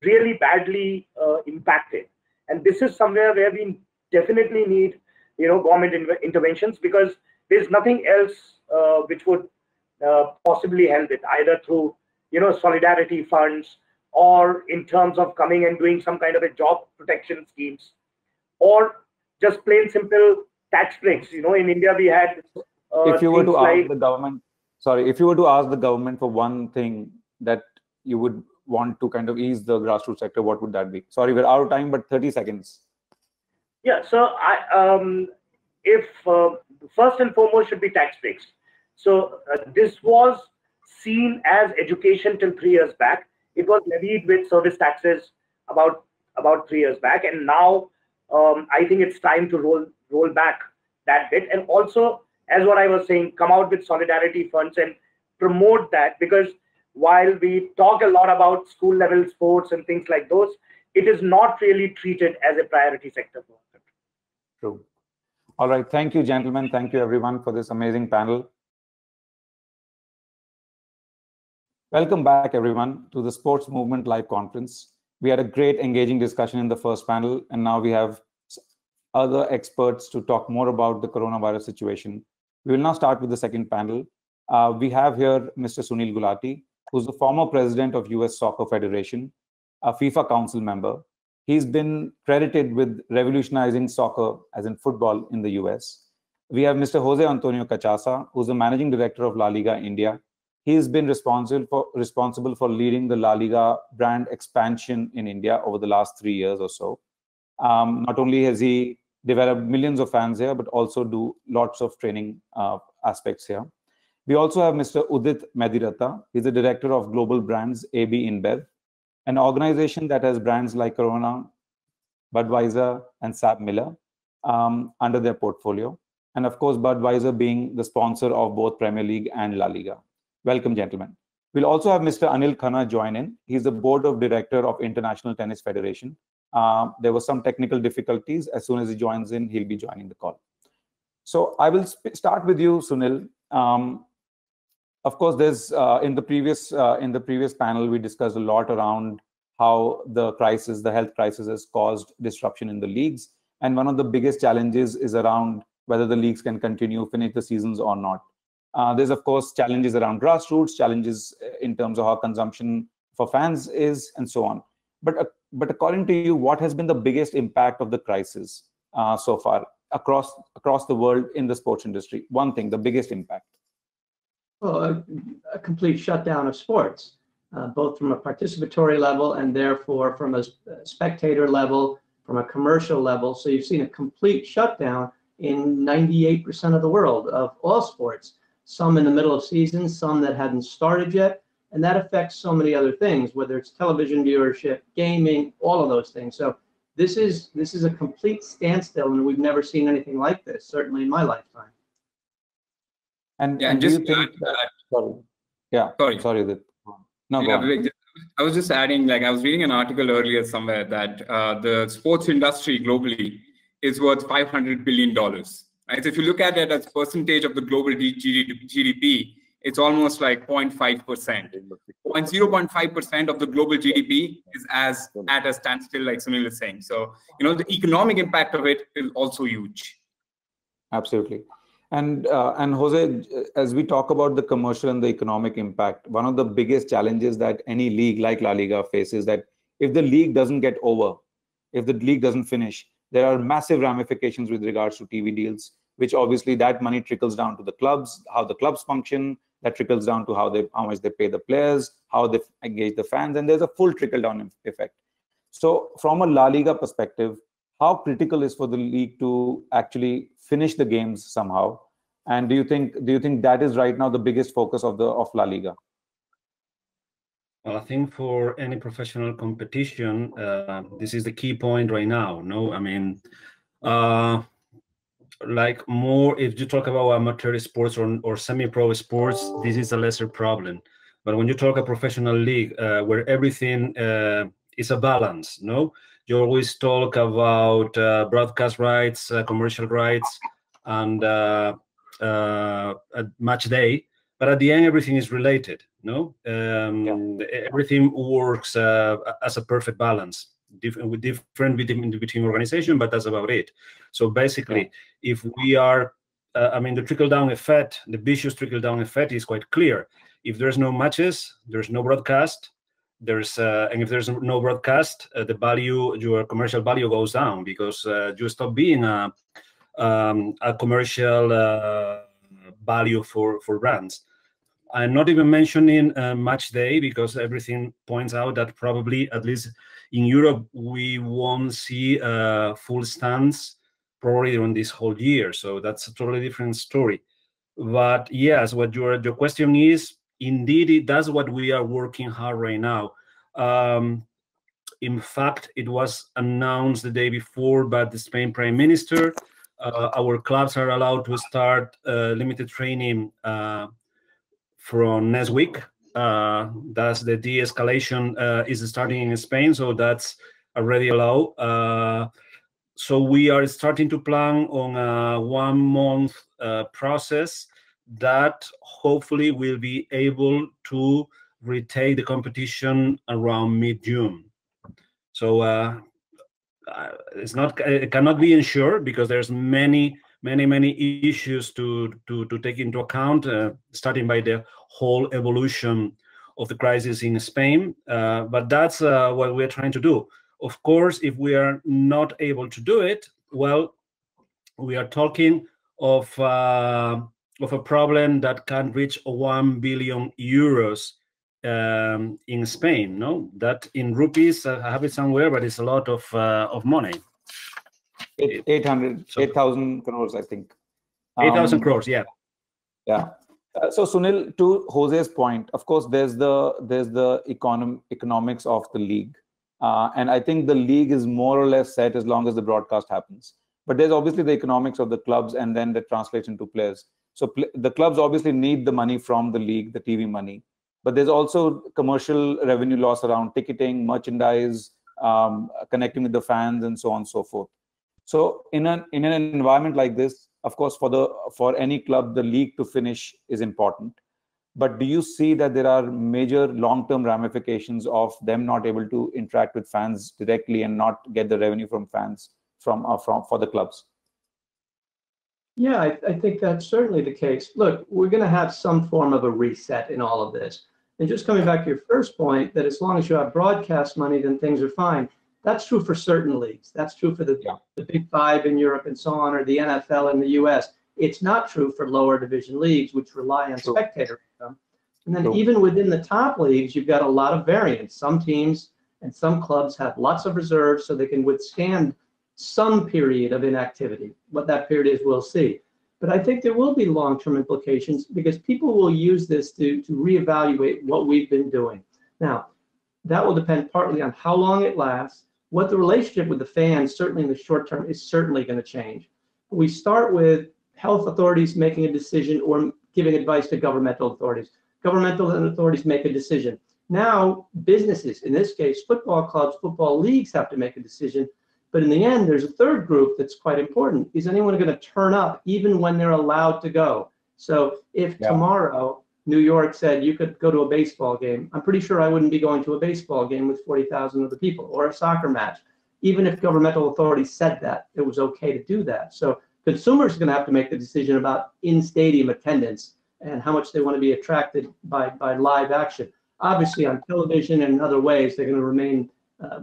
really badly impacted. And this is somewhere where we definitely need, government interventions, because there's nothing else which would possibly help it, either through, solidarity funds, or in terms of coming and doing some kind of a job protection schemes, or just plain simple tax breaks. In India we had. If you were to ask the government, if you were to ask the government for one thing that you would want to kind of ease the grassroots sector, what would that be? Sorry, we're out of time, but 30 seconds. Yeah, so if first and foremost should be tax breaks. So this was seen as education till 3 years back. It was levied with service taxes about 3 years back, and now I think it's time to roll back that bit, and also, as what I was saying, come out with solidarity funds and promote that, because while we talk a lot about school level sports and things like those, it is not really treated as a priority sector for us. True. All right. Thank you, gentlemen. Thank you, everyone, for this amazing panel. Welcome back, everyone, to the Sports Movement Live Conference. We had a great engaging discussion in the first panel, and now we have other experts to talk more about the coronavirus situation. We will now start with the second panel. We have here Mr. Sunil Gulati, who's the former president of US Soccer Federation, a FIFA Council member. He's been credited with revolutionizing soccer, as in football, in the US. We have Mr. Jose Antonio Cachasa, who's the managing director of La Liga India. He's been responsible for leading the La Liga brand expansion in India over the last 3 years or so. Not only has he developed millions of fans here, but also do lots of training aspects here. We also have Mr. Udit Mediratta. He's the director of global brands, AB InBev, an organization that has brands like Corona, Budweiser, and Sab Miller under their portfolio. And of course, Budweiser being the sponsor of both Premier League and La Liga. Welcome, gentlemen. We'll also have Mr. Anil Khanna join in. He's the board of director of International Tennis Federation. There were some technical difficulties. As soon as he joins in, he'll be joining the call. So I will start with you, Sunil. Of course, there's in the previous panel, we discussed a lot around how the health crisis has caused disruption in the leagues. And one of the biggest challenges is around whether the leagues can continue, finish the seasons or not. There's, of course, challenges around grassroots, challenges in terms of how consumption for fans is, and so on. But according to you, what has been the biggest impact of the crisis so far across the world in the sports industry? One thing, the biggest impact. Well, a complete shutdown of sports, both from a participatory level and therefore from a spectator level, from a commercial level. So you've seen a complete shutdown in 98% of the world of all sports, some in the middle of season, some that hadn't started yet. And that affects so many other things, whether it's television viewership, gaming, all of those things. So this is a complete standstill, and we've never seen anything like this, certainly in my lifetime. And do you think sorry that no, go on. I was just adding, like I was reading an article earlier somewhere that the sports industry globally is worth $500 billion. Right? So if you look at it as percentage of the global GDP, it's almost like 0.5%. 0.5% of the global GDP is at a standstill, like Sunil is saying. So, the economic impact of it is also huge. Absolutely. And Jose, as we talk about the commercial and the economic impact, one of the biggest challenges that any league like La Liga faces that if the league doesn't get over, if the league doesn't finish, there are massive ramifications with regards to TV deals, which obviously that money trickles down to the clubs, how the clubs function, that trickles down to how much they pay the players, how they engage the fans, and there's a full trickle-down effect. So from a La Liga perspective, how critical is for the league to actually finish the games somehow? And do you think that is right now the biggest focus of La Liga? Well, I think for any professional competition, this is the key point right now. No, I mean, like more if you talk about amateur sports or semi-pro sports, this is a lesser problem. But when you talk a professional league where everything is a balance, no, you always talk about broadcast rights, commercial rights, and a match day. But at the end, everything is related. No, everything works as a perfect balance. Different between organization, but that's about it. So basically, if we are, I mean, the trickle-down effect, the vicious trickle-down effect is quite clear. If there's no matches, there's no broadcast. And if there's no broadcast, the value, your commercial value goes down because you stop being a commercial value for brands. I'm not even mentioning match day because everything points out that probably, at least in Europe, we won't see full stands probably during this whole year. So that's a totally different story. But yes, what your question is, indeed, that's what we are working hard right now. In fact, it was announced the day before by the Spain Prime Minister. Our clubs are allowed to start limited training from next week. That's the de-escalation is starting in Spain, so that's already allow. So we are starting to plan on a 1 month process that hopefully will be able to retake the competition around mid-June. So it cannot be ensured because there's many issues to take into account, starting by the whole evolution of the crisis in Spain. But that's what we're trying to do. Of course, if we are not able to do it, well, we are talking of a problem that can reach 1 billion euros in Spain. No, that in rupees, I have it somewhere, but it's a lot of money. 8,000 crores, I think. 8,000 crores, yeah. Yeah. So Sunil, to Jose's point, of course, there's the economics of the league. And I think the league is more or less set as long as the broadcast happens. But there's obviously the economics of the clubs, and then that translates into players. So the clubs obviously need the money from the league, the TV money. But there's also commercial revenue loss around ticketing, merchandise, connecting with the fans, and so on and so forth. So in an environment like this, of course, for any club, the league to finish is important. But do you see that there are major long-term ramifications of them not able to interact with fans directly and not get the revenue from fans for the clubs? Yeah, I think that's certainly the case. Look, we're going to have some form of a reset in all of this. And just coming back to your first point, that as long as you have broadcast money, then things are fine. That's true for certain leagues. That's true for the Big Five in Europe and so on, or the NFL in the US. It's not true for lower division leagues, which rely on spectator income. And then even within the top leagues, you've got a lot of variance. Some teams and some clubs have lots of reserves so they can withstand some period of inactivity. What that period is, we'll see. But I think there will be long-term implications because people will use this to reevaluate what we've been doing. Now, that will depend partly on how long it lasts, what the relationship with the fans, certainly in the short term, is certainly going to change. We start with health authorities making a decision or giving advice to governmental authorities. Governmental authorities make a decision. Now, businesses, in this case, football clubs, football leagues have to make a decision. But in the end, there's a third group that's quite important. Is anyone going to turn up even when they're allowed to go? So if tomorrow New York said you could go to a baseball game, I'm pretty sure I wouldn't be going to a baseball game with 40,000 other people, or a soccer match. Even if governmental authorities said that, it was okay to do that. So consumers are going to have to make the decision about in-stadium attendance and how much they want to be attracted by live action. Obviously, on television and in other ways, they're going to remain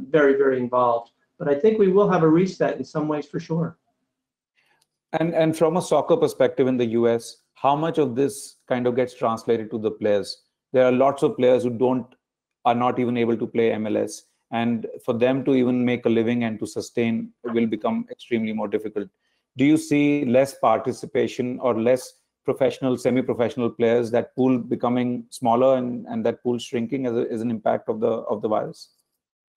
very, very involved. But I think we will have a reset in some ways for sure. And from a soccer perspective in the US, how much of this kind of gets translated to the players? There are lots of players who are not even able to play MLS. And for them to even make a living and to sustain will become extremely more difficult. Do you see less participation or less professional, semi-professional players, that pool becoming smaller and that pool shrinking as an impact of the virus?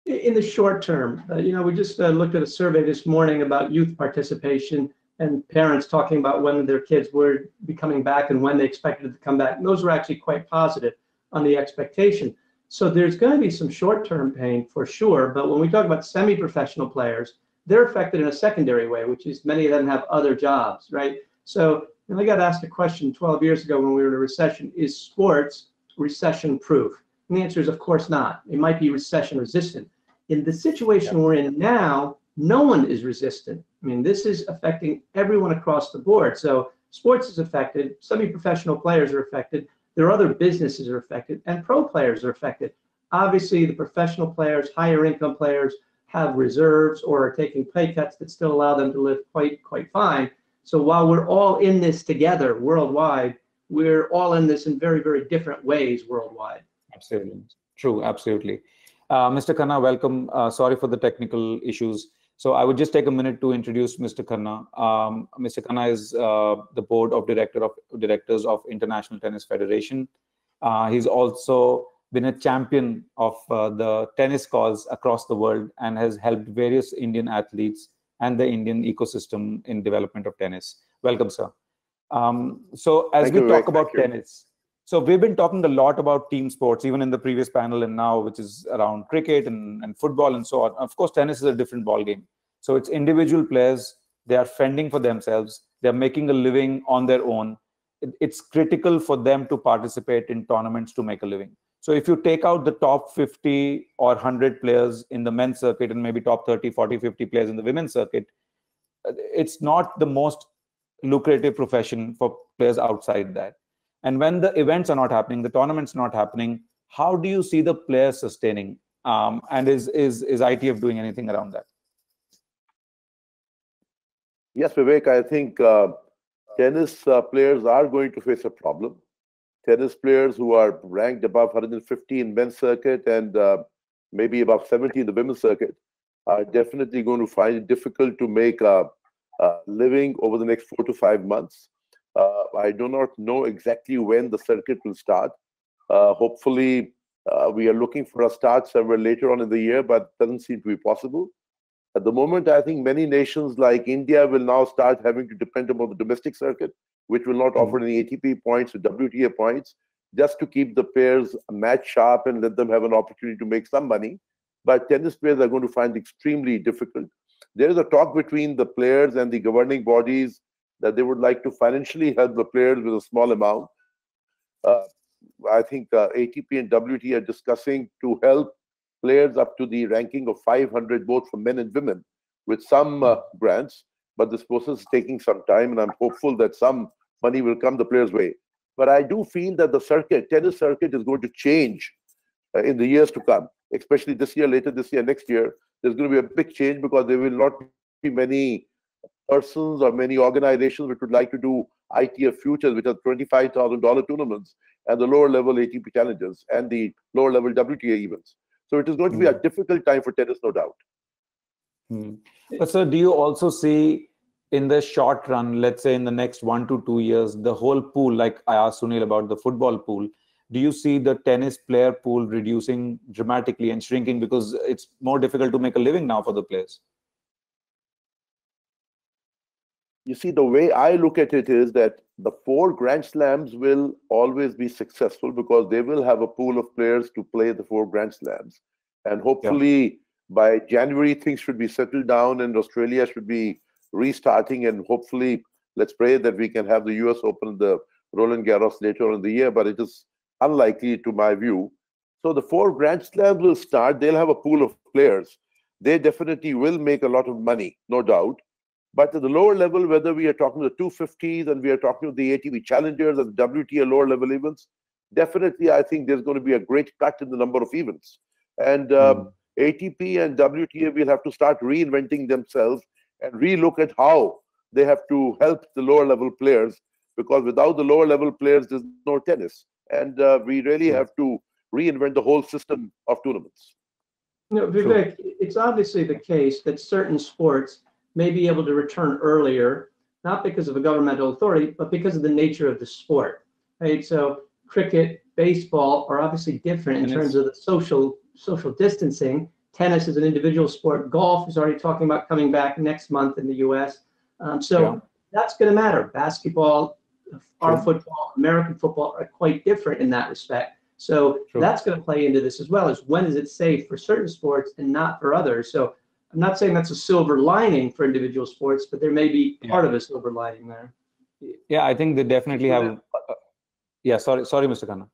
In the short term, we just looked at a survey this morning about youth participation and parents talking about when their kids were coming back and when they expected to come back. And those were actually quite positive on the expectation. So there's going to be some short-term pain for sure. But when we talk about semi-professional players, they're affected in a secondary way, which is many of them have other jobs, right? So I got asked a question 12 years ago when we were in a recession: is sports recession-proof? And the answer is, of course not. It might be recession-resistant. In the situation we're in now, no one is resistant. I mean, this is affecting everyone across the board. So sports is affected, semi-professional players are affected, there are other businesses are affected, and pro players are affected. Obviously, the professional players, higher income players, have reserves or are taking pay cuts that still allow them to live quite fine. So while we're all in this together worldwide, we're all in this in very, very different ways worldwide. Absolutely. True, absolutely. Mr. Khanna, welcome. Sorry for the technical issues. So I would just take a minute to introduce Mr. Khanna. Mr. Khanna is the board of directors of International Tennis Federation. He's also been a champion of the tennis cause across the world and has helped various Indian athletes and the Indian ecosystem in development of tennis. Welcome, sir. So as we talk about tennis, So we've been talking a lot about team sports, even in the previous panel and now, which is around cricket and football and so on. Of course, tennis is a different ballgame. So it's individual players. They are fending for themselves. They're making a living on their own. It's critical for them to participate in tournaments to make a living. So if you take out the top 50 or 100 players in the men's circuit and maybe top 30, 40, 50 players in the women's circuit, it's not the most lucrative profession for players outside that. And when the events are not happening, the tournaments not happening, how do you see the players sustaining? And is ITF doing anything around that? Yes, Vivek, I think tennis players are going to face a problem. Tennis players who are ranked above 150 in men's circuit and maybe above 70 in the women's circuit are definitely going to find it difficult to make a living over the next 4 to 5 months. I do not know exactly when the circuit will start. Hopefully, we are looking for a start somewhere later on in the year, but it doesn't seem to be possible. At the moment, I think many nations like India will now start having to depend upon the domestic circuit, which will not offer any ATP points or WTA points, just to keep the players match sharp and let them have an opportunity to make some money. But tennis players are going to find it extremely difficult. There is a talk between the players and the governing bodies that they would like to financially help the players with a small amount. I think ATP and WTA are discussing to help players up to the ranking of 500, both for men and women, with some grants. But this process is taking some time, and I'm hopeful that some money will come the players' way. But I do feel that the circuit, tennis circuit, is going to change in the years to come, especially this year, later this year, next year. There's going to be a big change because there will not be many persons or many organizations which would like to do ITF futures, which are $25,000 tournaments, and the lower level ATP challenges and the lower level WTA events. So it is going to be a difficult time for tennis, no doubt. But sir, do you also see in the short run, let's say in the next 1 to 2 years, the whole pool, like I asked Sunil about the football pool, do you see the tennis player pool reducing dramatically and shrinking because it's more difficult to make a living now for the players? You see, the way I look at it is that the 4 Grand Slams will always be successful because they will have a pool of players to play the 4 Grand Slams. And hopefully by January, things should be settled down and Australia should be restarting. And hopefully, let's pray that we can have the US Open, the Roland Garros later on in the year, but it is unlikely to my view. So the 4 Grand Slams will start. They'll have a pool of players. They definitely will make a lot of money, no doubt. But at the lower level, whether we are talking the 250s and we are talking to the ATP challengers and the WTA lower level events, definitely I think there's going to be a great cut in the number of events. And ATP and WTA will have to start reinventing themselves and relook at how they have to help the lower level players, because without the lower level players, there's no tennis. And we really have to reinvent the whole system of tournaments. You know, Vivek, it's obviously the case that certain sports may be able to return earlier, not because of a governmental authority, but because of the nature of the sport, right? So cricket, baseball are obviously different in terms of the social distancing. Tennis is an individual sport. Golf is already talking about coming back next month in the US. That's going to matter. Basketball, our football, American football are quite different in that respect. So that's going to play into this as well, as when is it safe for certain sports and not for others. So I'm not saying that's a silver lining for individual sports, but there may be part of a silver lining there. Yeah, I think they definitely have. Sorry, Mr. Khanna.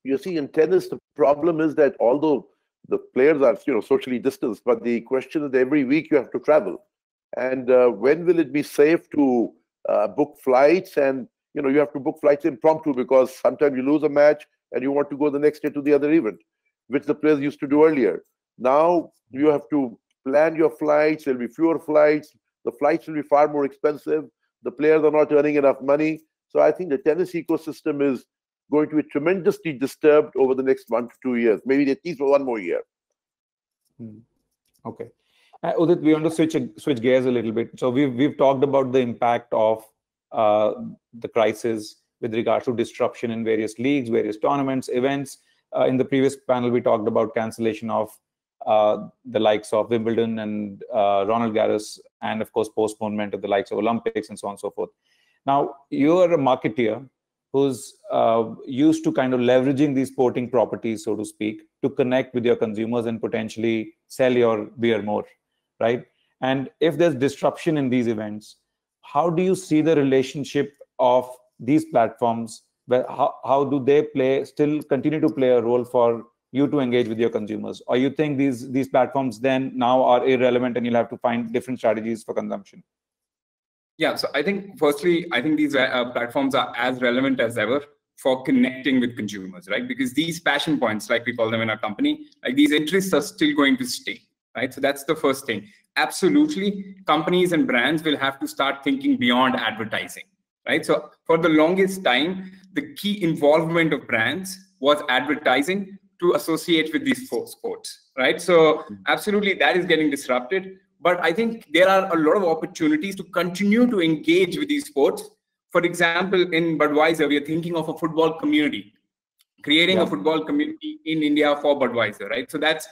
You see, in tennis, the problem is that although the players are, socially distanced, but the question is every week you have to travel, and when will it be safe to book flights? And you have to book flights impromptu because sometimes you lose a match and you want to go the next day to the other event, which the players used to do earlier. Now you have to plan your flights. There'll be fewer flights. The flights will be far more expensive. The players are not earning enough money. So I think the tennis ecosystem is going to be tremendously disturbed over the next 1 to 2 years, maybe at least for 1 more year. Okay. Udit, we want to switch gears a little bit. So we've talked about the impact of the crisis with regards to disruption in various leagues, various tournaments, events. In the previous panel, we talked about cancellation of the likes of Wimbledon and Roland Garros, and of course postponement of the likes of Olympics and so on and so forth. Now, you're a marketeer. who's used to kind of leveraging these sporting properties, so to speak, to connect with your consumers and potentially sell your beer more, right? And if there's disruption in these events, how do you see the relationship of these platforms? How do they still continue to play a role for you to engage with your consumers? Or you think these platforms then now are irrelevant and you'll have to find different strategies for consumption? Yeah, so I think firstly, I think these platforms are as relevant as ever for connecting with consumers, right? Because these passion points, like we call them in our company, like these interests are still going to stay, right? So that's the first thing. Absolutely, companies and brands will have to start thinking beyond advertising, right? So for the longest time, the key involvement of brands was advertising to associate with these sports, right? So absolutely, that is getting disrupted. But I think there are a lot of opportunities to continue to engage with these sports. For example, in Budweiser, we are thinking of a football community, creating a football community in India for Budweiser, right? So that's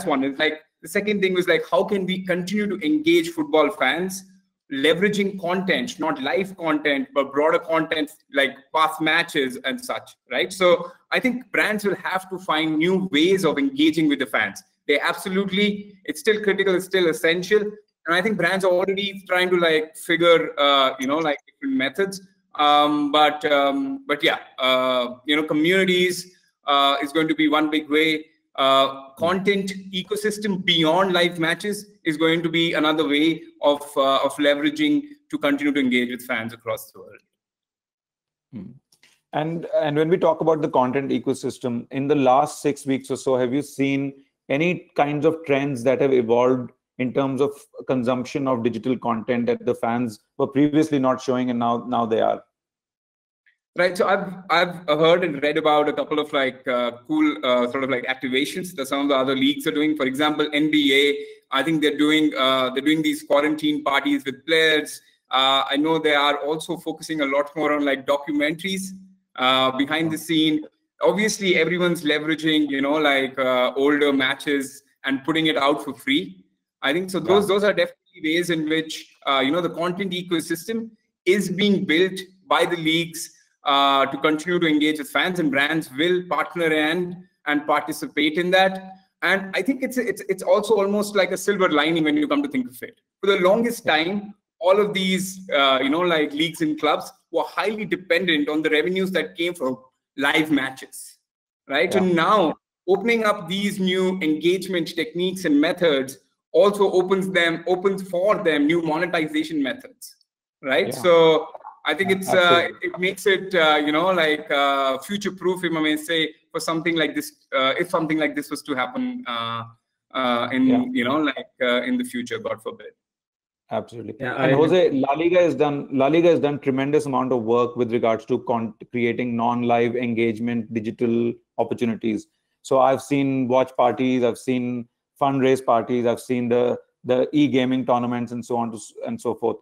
one. It's like the second thing was like, how can we continue to engage football fans, leveraging content, not live content, but broader content like past matches and such, right? So I think brands will have to find new ways of engaging with the fans. They absolutely, it's still critical, it's still essential. And I think brands are already trying to like figure, like different methods. But yeah, communities is going to be one big way. Content ecosystem beyond live matches is going to be another way of leveraging to continue to engage with fans across the world. And when we talk about the content ecosystem, in the last 6 weeks or so, have you seen any kinds of trends that have evolved in terms of consumption of digital content that the fans were previously not showing and now they are? Right. So I've heard and read about a couple of like cool sort of like activations that some of the other leagues are doing. For example, NBA, I think they're doing these quarantine parties with players. I know they are also focusing a lot more on like documentaries behind the scene. Obviously, everyone's leveraging, older matches and putting it out for free. I think so. Those are definitely ways in which the content ecosystem is being built by the leagues to continue to engage with fans, and brands will partner and participate in that. And I think it's also almost like a silver lining when you come to think of it. For the longest time, all of these like leagues and clubs were highly dependent on the revenues that came from live matches, right? Yeah. And now opening up these new engagement techniques and methods also opens for them new monetization methods, right? Yeah. So I think it makes it future proof, if I may say, for something like this. If something like this was to happen in the future, God forbid. Absolutely. Yeah, and Jose, La Liga has done tremendous amount of work with regards to creating non-live engagement, digital opportunities. So I've seen watch parties, I've seen fundraise parties, I've seen the e-gaming tournaments and so on and so forth.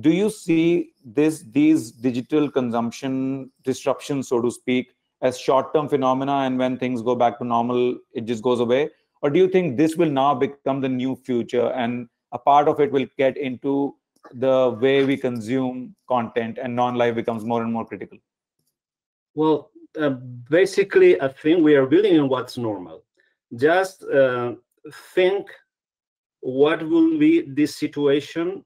Do you see these digital consumption disruptions, so to speak, as short-term phenomena, and when things go back to normal, it just goes away? Or do you think this will now become the new future and a part of it will get into the way we consume content and non-live becomes more and more critical? Well, basically, I think we are building on what's normal. Just think what will be this situation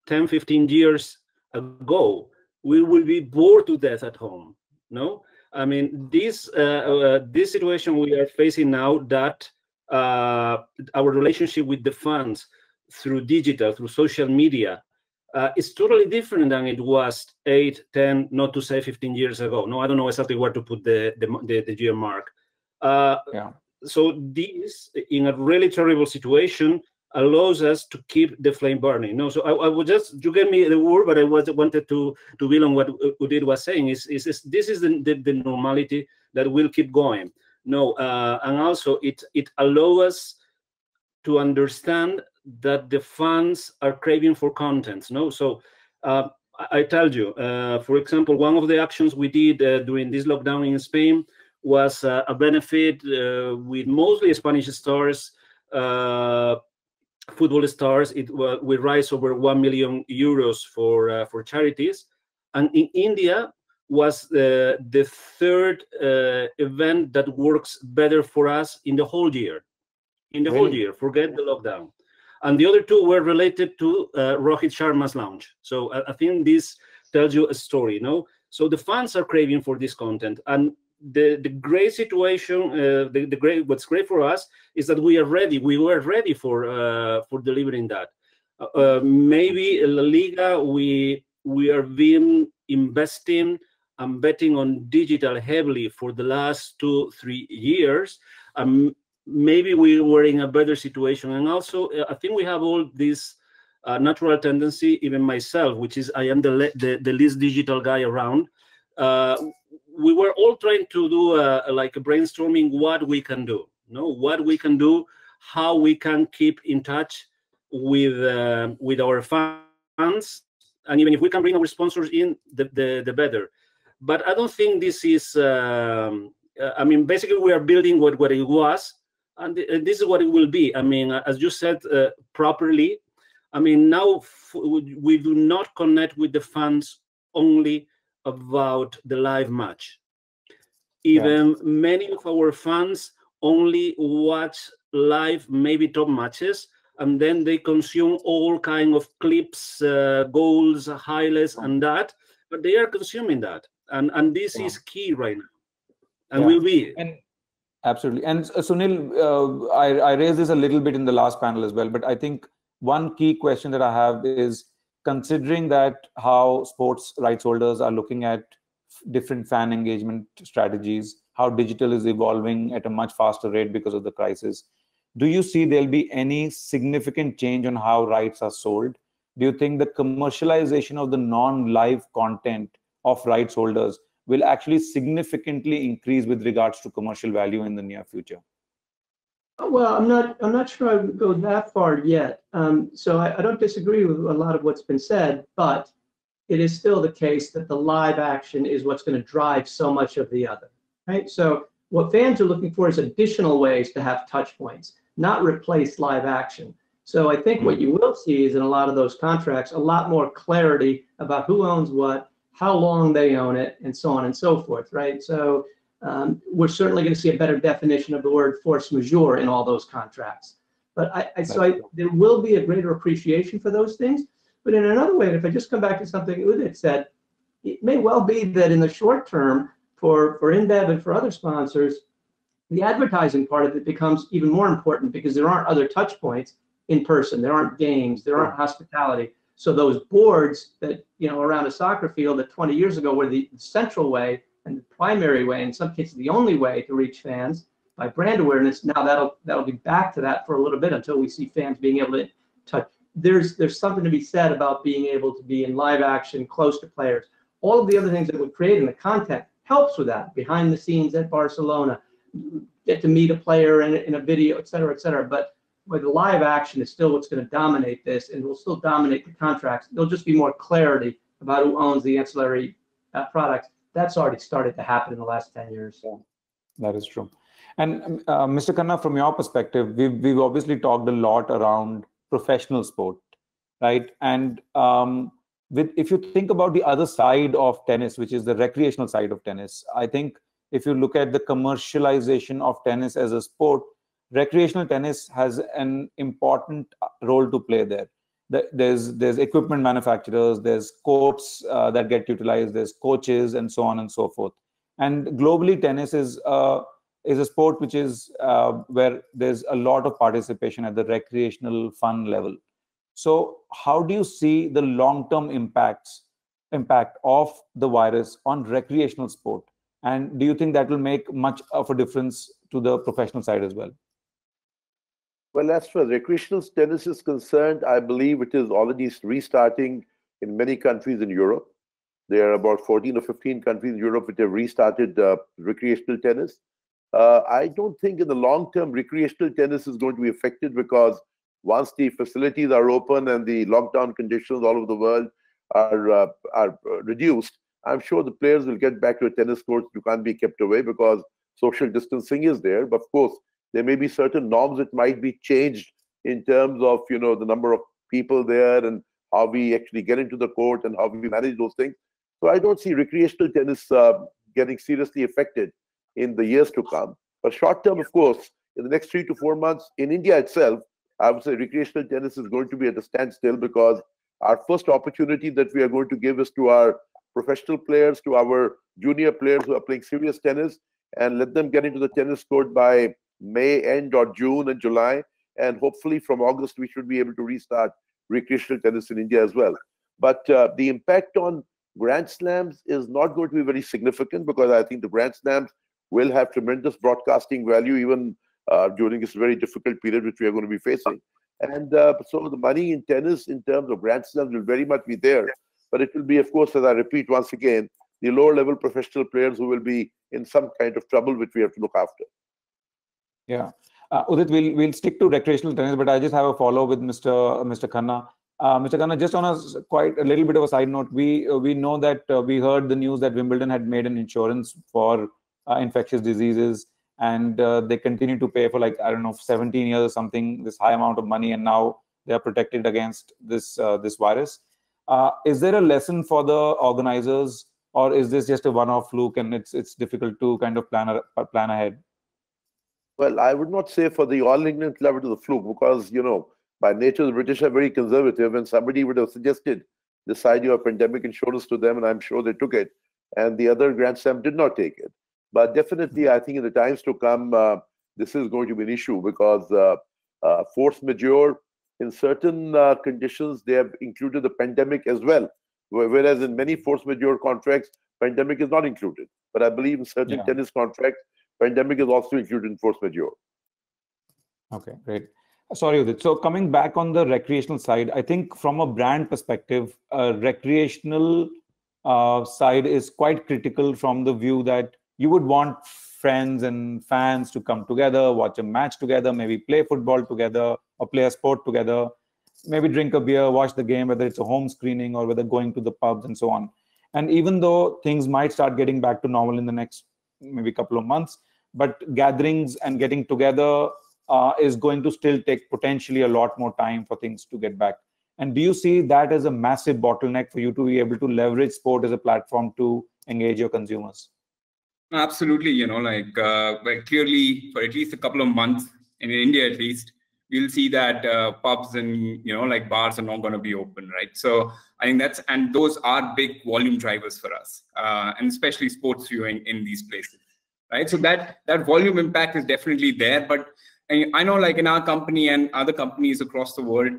10, 15 years ago. We will be bored to death at home. No, I mean, this situation we are facing now, that our relationship with the fans through digital, through social media, is totally different than it was 8, 10, not to say 15 years ago. No, I don't know exactly where to put the year mark. So this, in a really terrible situation, allows us to keep the flame burning. No, so I would just, you gave me the word, but I wanted to build on what Udit was saying. This is the normality that will keep going. No, and also it allows us to understand that the fans are craving for content. No, so I tell you, for example, one of the actions we did during this lockdown in Spain was a benefit with mostly Spanish stars, football stars. We raised over €1 million for charities, and in India was the third event that works better for us in the whole year. In the whole year, forget the lockdown. And the other two were related to Rohit Sharma's launch. So I think this tells you a story, no? So the fans are craving for this content, and the great situation, what's great for us is that we are ready. We were ready for delivering that. Maybe La Liga, we are been investing and betting on digital heavily for the last 2-3 years. Maybe we were in a better situation, and also I think we have all this natural tendency, even myself, which is I am the least digital guy around. We were all trying to do like a brainstorming what we can do, what we can do, how we can keep in touch with our fans, and even if we can bring our sponsors in, the better. But I don't think this is. I mean, basically, we are building what it was. And this is what it will be. I mean, as you said properly, I mean, now we do not connect with the fans only about the live match. Even many of our fans only watch live, maybe top matches, and then they consume all kind of clips, goals, highlights, and that. But they are consuming that, and this is key right now, and will be. Absolutely. And Sunil, I raised this a little bit in the last panel as well, but I think one key question that I have is, considering that how sports rights holders are looking at different fan engagement strategies, how digital is evolving at a much faster rate because of the crisis, do you see there'll be any significant change on how rights are sold? Do you think the commercialization of the non-live content of rights holders will actually significantly increase with regards to commercial value in the near future? Well, I'm not sure I would go that far yet. So I don't disagree with a lot of what's been said, but it is still the case that the live action is what's going to drive so much of the other, right? So what fans are looking for is additional ways to have touch points, not replace live action. So I think what you will see is in a lot of those contracts, a lot more clarity about who owns what, how long they own it, and so on and so forth, right? So we're certainly going to see a better definition of the word force majeure in all those contracts. But there will be a greater appreciation for those things. But in another way, if I just come back to something Udit said, it may well be that in the short term, for InBev and for other sponsors, the advertising part of it becomes even more important because there aren't other touch points in person. There aren't games, there aren't hospitality. So those boards that, around a soccer field that 20 years ago were the central way and the primary way, in some cases the only way to reach fans by brand awareness, now that'll be back to that for a little bit until we see fans being able to touch. There's something to be said about being able to be in live action, close to players. All of the other things that we're creating, the content helps with that. Behind the scenes at Barcelona, get to meet a player in a video, et cetera, et cetera. But where the live action is still what's going to dominate this, and will still dominate the contracts. There'll just be more clarity about who owns the ancillary products. That's already started to happen in the last 10 years. Yeah, that is true. And Mr. Khanna, from your perspective, we've obviously talked a lot around professional sport, right? And if you think about the other side of tennis, which is the recreational side of tennis, I think if you look at the commercialization of tennis as a sport, recreational tennis has an important role to play there. There's equipment manufacturers, there's courts that get utilized, there's coaches, and so on and so forth. And globally, tennis is a sport which is where there's a lot of participation at the recreational fun level. So how do you see the long-term impact of the virus on recreational sport? And do you think that will make much of a difference to the professional side as well? Well, as far as recreational tennis is concerned, I believe it is already restarting in many countries in Europe. There are about 14 or 15 countries in Europe which have restarted recreational tennis. I don't think in the long term recreational tennis is going to be affected, because once the facilities are open and the lockdown conditions all over the world are reduced, I'm sure the players will get back to a tennis court. You can't be kept away because social distancing is there. But of course, there may be certain norms that might be changed in terms of the number of people there and how we actually get into the court and how we manage those things. So I don't see recreational tennis getting seriously affected in the years to come. But short term, of course, in the next 3 to 4 months, in India itself, I would say recreational tennis is going to be at a standstill, because our first opportunity that we are going to give is to our professional players, to our junior players who are playing serious tennis, and let them get into the tennis court by May end or June and July. And hopefully from August, we should be able to restart recreational tennis in India as well. But the impact on Grand Slams is not going to be very significant, because I think the Grand Slams will have tremendous broadcasting value even during this very difficult period which we are going to be facing. And so the money in tennis in terms of Grand Slams will very much be there. But it will be, of course, as I repeat once again, the lower level professional players who will be in some kind of trouble, which we have to look after. Yeah. Udit, we'll stick to recreational tennis, but I just have a follow with Mr. Khanna. Mr. Khanna, just on quite a little bit of a side note, we know that we heard the news that Wimbledon had made an insurance for infectious diseases, and they continue to pay for, like, I don't know, 17 years or something, this high amount of money, and now they are protected against this virus. Is there a lesson for the organizers, or is this just a one-off fluke and it's difficult to kind of plan ahead? Well, I would not say for the All England club it was a fluke, because, you know, by nature, the British are very conservative, and somebody would have suggested this idea of pandemic insurance to them, and I'm sure they took it. And the other Grand Slam did not take it. But definitely, I think in the times to come, this is going to be an issue, because force majeure, in certain conditions, they have included the pandemic as well. Whereas in many force majeure contracts, pandemic is not included. But I believe in certain tennis contracts, pandemic is also included in force majeure. Okay, great. Sorry, Udit. So coming back on the recreational side, I think from a brand perspective, recreational side is quite critical from the view that you would want friends and fans to come together, watch a match together, maybe play football together or play a sport together, maybe drink a beer, watch the game, whether it's a home screening or whether going to the pubs and so on. And even though things might start getting back to normal in the next maybe couple of months, but gatherings and getting together is going to still take potentially a lot more time for things to get back. And do you see that as a massive bottleneck for you to be able to leverage sport as a platform to engage your consumers? Absolutely. You know, like clearly for at least a couple of months in India, at least, you'll see that pubs and, you know, like bars are not going to be open, right? So I think and those are big volume drivers for us, and especially sports viewing in these places, right? So that volume impact is definitely there. But I know, like in our company and other companies across the world,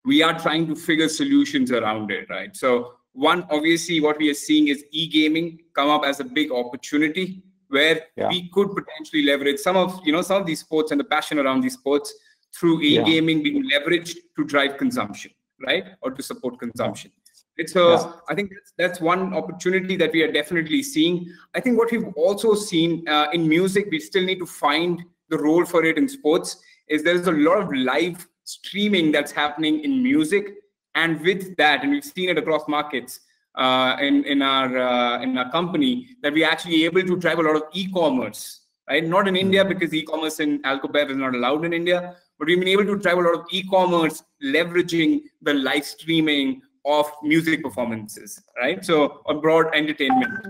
we are trying to figure solutions around it, right? So one, obviously, what we are seeing is e-gaming come up as a big opportunity where we could potentially leverage some of these sports and the passion around these sports through e-gaming being leveraged to drive consumption, right? Or to support consumption. So I think that's one opportunity that we are definitely seeing. I think what we've also seen in music, we still need to find the role for it in sports, is there's a lot of live streaming that's happening in music. And with that, and we've seen it across markets in our company, that we're actually able to drive a lot of e-commerce, right? Not in India, because e-commerce in Alcobev is not allowed in India, but we've been able to drive a lot of e-commerce leveraging the live streaming of music performances, right? So broad entertainment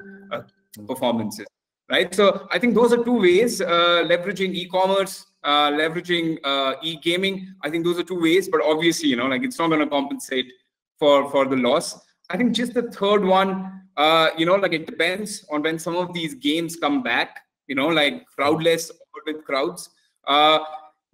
performances, right? So I think those are two ways, leveraging e-commerce, leveraging e-gaming. I think those are two ways, but obviously, you know, like it's not going to compensate for the loss. I think just the third one, you know, like it depends on when some of these games come back, you know, like crowdless or with crowds.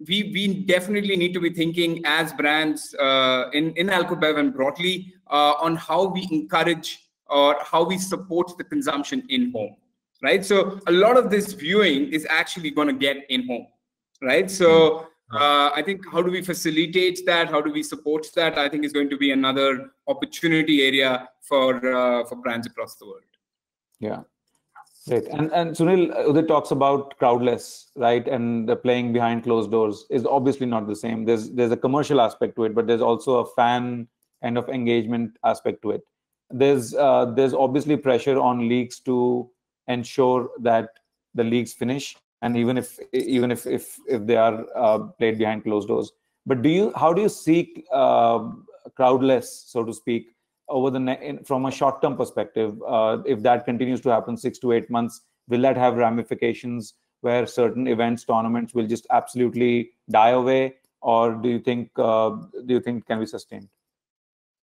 We definitely need to be thinking as brands in Alcobev and broadly on how we encourage or how we support the consumption in home, right? So a lot of this viewing is actually going to get in home, right? So I think how do we facilitate that? How do we support that? I think is going to be another opportunity area for brands across the world. Yeah. Right. And Sunil, Udit talks about crowdless, right? And the playing behind closed doors is obviously not the same. There's a commercial aspect to it, but there's also a fan kind of engagement aspect to it. There's obviously pressure on leagues to ensure that the leagues finish, and even if they are played behind closed doors. But how do you see crowdless, so to speak, from a short-term perspective, if that continues to happen 6 to 8 months, will that have ramifications where certain events, tournaments will just absolutely die away, or do you think it can be sustained?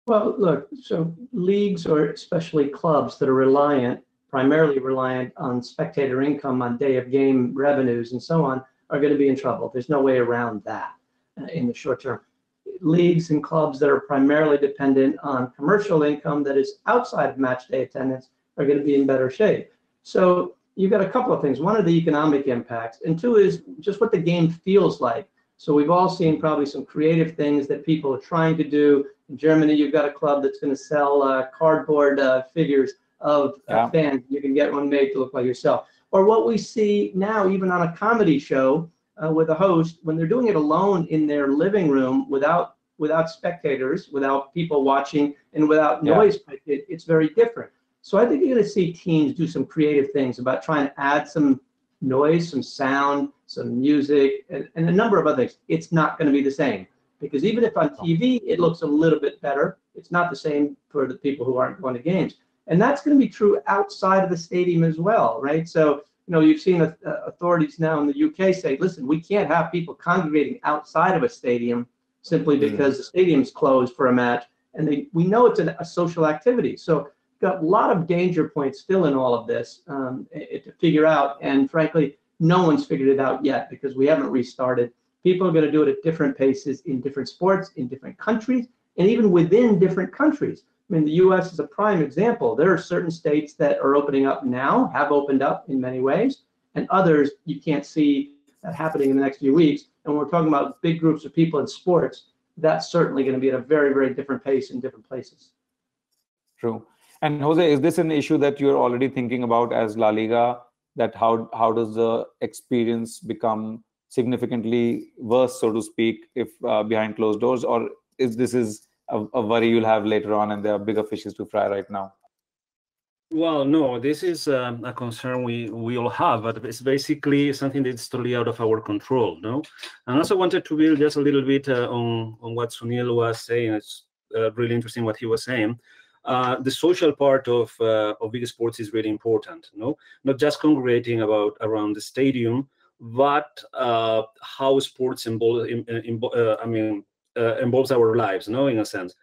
Well, look, so leagues, or especially clubs that are primarily reliant on spectator income, on day of game revenues and so on, are going to be in trouble. There's no way around that in the short term. Leagues and clubs that are primarily dependent on commercial income that is outside of match day attendance are going to be in better shape. So you've got a couple of things. One are the economic impacts, and two is just what the game feels like. So we've all seen probably some creative things that people are trying to do. In Germany, you've got a club that's going to sell cardboard figures of fans. You can get one made to look like yourself. Or what we see now, even on a comedy show with a host, when they're doing it alone in their living room without spectators, without people watching, and without noise, it's very different. So I think you're going to see teams do some creative things about trying to add some noise, some sound, some music, and a number of other things. It's not going to be the same, because even if on TV it looks a little bit better, it's not the same for the people who aren't going to games. And that's going to be true outside of the stadium as well, right? So, you've seen authorities now in the UK say, listen, we can't have people congregating outside of a stadium simply because the stadium's closed for a match. And we know it's a social activity. So got a lot of danger points still in all of this to figure out. And frankly, no one's figured it out yet because we haven't restarted. People are going to do it at different paces in different sports, in different countries, and even within different countries. I mean, the US is a prime example. There are certain states that are opening up now, have opened up in many ways, and others you can't see that happening in the next few weeks. And when we're talking about big groups of people in sports, that's certainly going to be at a very, very different pace in different places. True. And Jose, is this an issue that you're already thinking about as La Liga, that how does the experience become significantly worse, so to speak, if behind closed doors, or is this a worry you'll have later on and there are bigger fishes to fry right now? Well, no, this is a concern we all have, but it's basically something that's totally out of our control, no? And I also wanted to build just a little bit on what Sunil was saying. It's really interesting what he was saying. The social part of big sports is really important, no? Not just congregating around the stadium, but how sports involves our lives, no? In a sense.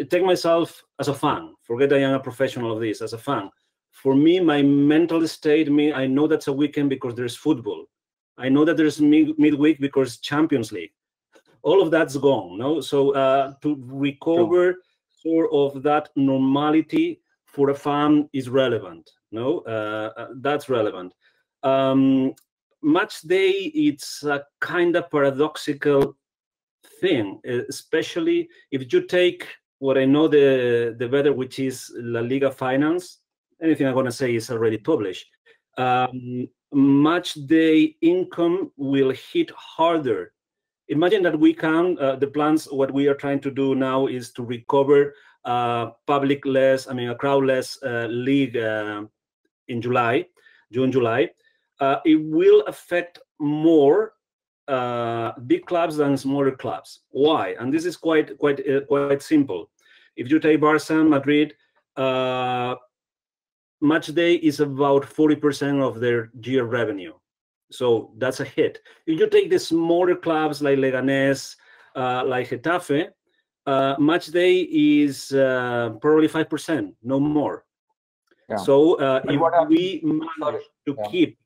Take myself as a fan. Forget I am a professional of this. As a fan, for me, my mental state, I know that's a weekend because there's football. I know that there's midweek because Champions League. All of that's gone, no? So to recover sort of that normality for a fan is relevant, no? That's relevant. Match day, it's a kind of paradoxical thing, especially if you take what I know the better, which is La Liga Finance. Anything I'm going to say is already published. Match day income will hit harder. Imagine that we can, the plans, what we are trying to do now is to recover a crowdless league in June, July. It will affect more big clubs than smaller clubs. Why? And this is quite simple. If you take Barca, Madrid, match day is about 40% of their year revenue. So that's a hit. If you take the smaller clubs like Leganés, like Getafe, match day is probably 5%, no more. Yeah. So if we manage to keep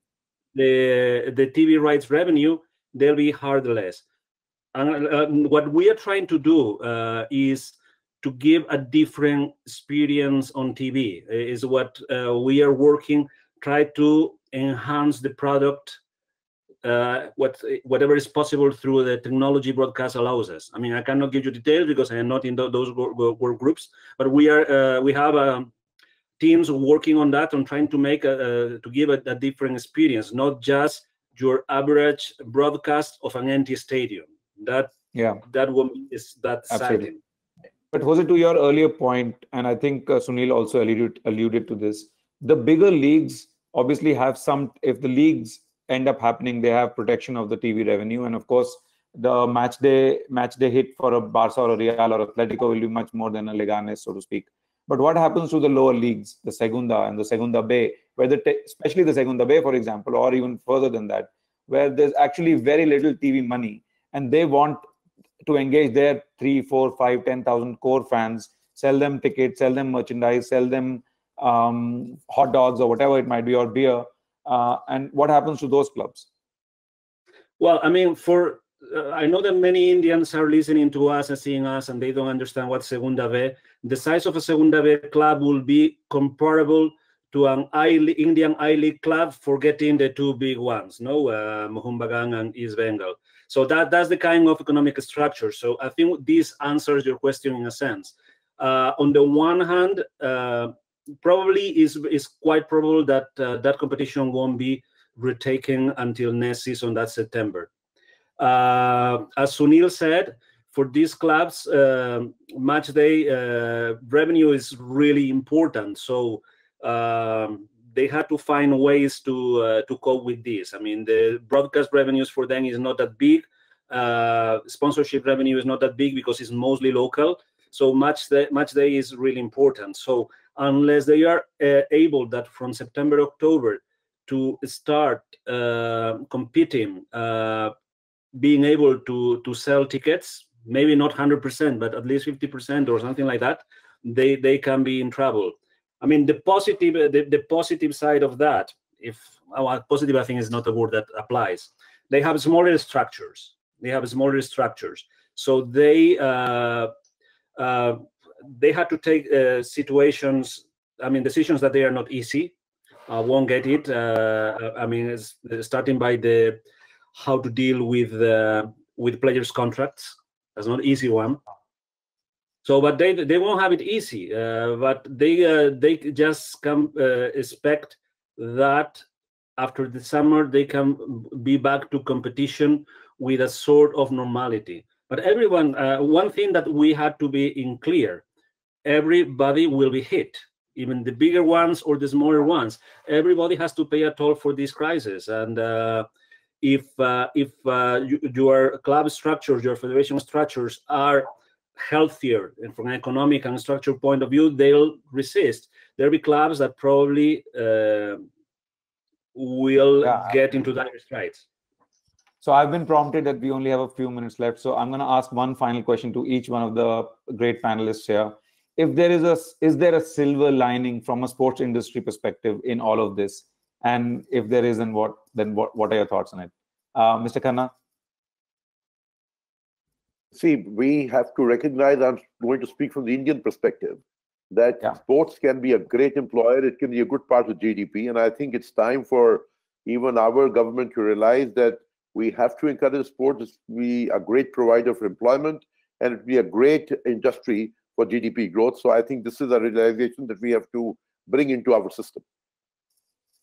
the TV rights revenue, they'll be hardless. And what we are trying to do is to give a different experience on TV. Is what we are working, try to enhance the product, whatever is possible through the technology broadcast allows us. I mean, I cannot give you details because I am not in those work groups, but we have teams working on that, on trying to make to give a different experience, not just your average broadcast of an empty stadium. That is that exciting. But Jose, to your earlier point, and I think Sunil also alluded to this, the bigger leagues obviously have some, if the leagues end up happening, they have protection of the TV revenue. And of course, the match day hit for a Barca or a Real or Atletico will be much more than a Leganés, so to speak. But what happens to the lower leagues, the Segunda and the Segunda B, where especially the Segunda B, for example, or even further than that, where there's actually very little TV money, and they want to engage their 3, 4, 5, 10,000 core fans, sell them tickets, sell them merchandise, sell them hot dogs or whatever it might be, or beer. And what happens to those clubs? Well, I mean, I know that many Indians are listening to us and seeing us, and they don't understand what Segunda B. The size of a Segunda B club will be comparable to an Indian I-League club, forgetting the two big ones, Mohun Bagan and East Bengal. So that's the kind of economic structure. So I think this answers your question in a sense. On the one hand, probably is quite probable that that competition won't be retaken until next season, that's September. As Sunil said, for these clubs, match day revenue is really important. So they had to find ways to cope with this. I mean, the broadcast revenues for them is not that big. Sponsorship revenue is not that big because it's mostly local. So match day is really important. So unless they are able that from September, October to start competing, being able to sell tickets, maybe not 100%, but at least 50% or something like that, they can be in trouble. I mean, the positive side of that, positive I think is not a word that applies. They have smaller structures. So they had to take decisions that they are not easy. Won't get it. I mean, it's starting by how to deal with players' contracts. That's not an easy one. So, but they won't have it easy. But they just can expect that after the summer they can be back to competition with a sort of normality. But everyone, one thing that we had to be in clear: everybody will be hit, even the bigger ones or the smaller ones. Everybody has to pay a toll for this crisis, and if your club structures, your federation structures are healthier and from an economic and structural point of view, they'll resist. There'll be clubs that probably will get into dire straits. So I've been prompted that we only have a few minutes left. So I'm going to ask one final question to each one of the great panelists here. If there is there a silver lining from a sports industry perspective in all of this? And if there is, then what are your thoughts on it? Mr. Khanna? See, we have to recognize, I'm going to speak from the Indian perspective, that sports can be a great employer. It can be a good part of GDP. And I think it's time for even our government to realize that we have to encourage sports to be a great provider for employment, and it be a great industry for GDP growth. So I think this is a realization that we have to bring into our system.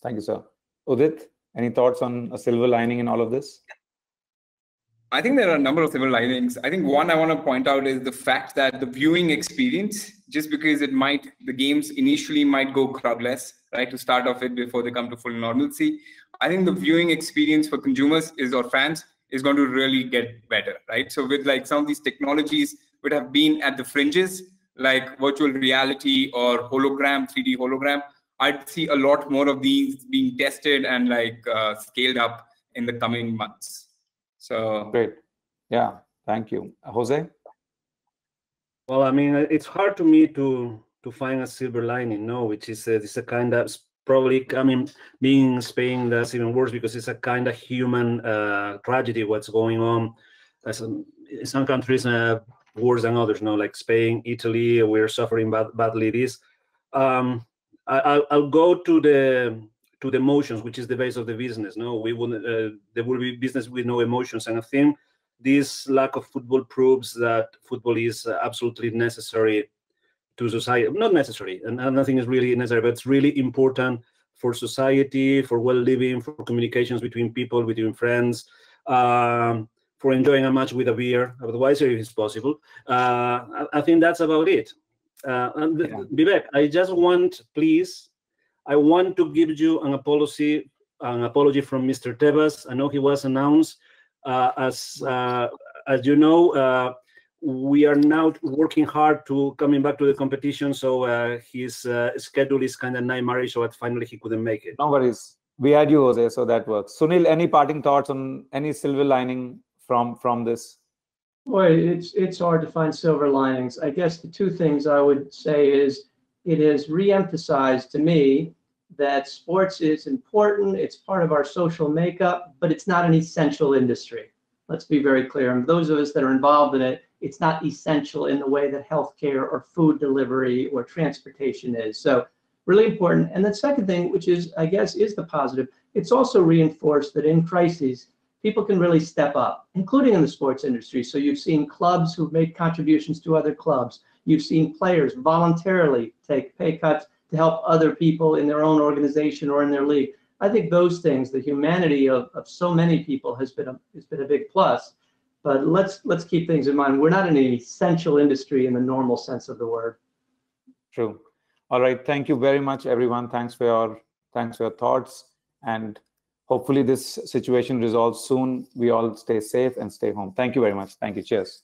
Thank you, sir. Udit, any thoughts on a silver lining in all of this? I think there are a number of silver linings. I think one I want to point out is the fact that the viewing experience, just because the games initially might go crowdless, right, to start off with before they come to full normalcy. I think the viewing experience for consumers or fans is going to really get better, right? So with like some of these technologies would have been at the fringes, like virtual reality or 3D hologram, I'd see a lot more of these being tested and scaled up in the coming months. So great. Yeah, thank you. Jose? Well, I mean, it's hard to me to find a silver lining, which is it's a kind of probably being in Spain, that's even worse because it's a kind of human tragedy what's going on. Some countries worse than others, like Spain, Italy, we're suffering badly this. I'll go to the emotions, which is the base of the business. We wouldn't. There will be business with no emotions, and I think this lack of football proves that football is absolutely necessary to society. Not necessary, and nothing is really necessary, but it's really important for society, for well-living, for communications between people, between friends, for enjoying a match with a beer, otherwise if it's possible. I think that's about it. Vivek, I just want, please, I want to give you an apology from Mr. Tebas. I know he was announced. As you know, we are now working hard to coming back to the competition. So his schedule is kind of nightmare, so that finally he couldn't make it. No worries. We had you, Jose, so that works. Sunil, any parting thoughts on any silver lining from this? Boy, it's hard to find silver linings. I guess the two things I would say is it has re-emphasized to me that sports is important. It's part of our social makeup, but it's not an essential industry. Let's be very clear. And those of us that are involved in it, it's not essential in the way that healthcare or food delivery or transportation is. So really important. And the second thing, which is, I guess, is the positive, it's also reinforced that in crises, people can really step up, including in the sports industry. So you've seen clubs who've made contributions to other clubs. You've seen players voluntarily take pay cuts to help other people in their own organization or in their league. I think those things, the humanity of so many people has been a big plus. But let's keep things in mind. We're not in an essential industry in the normal sense of the word. True. All right. Thank you very much, everyone. Thanks for your thoughts. And hopefully this situation resolves soon. We all stay safe and stay home. Thank you very much. Thank you. Cheers.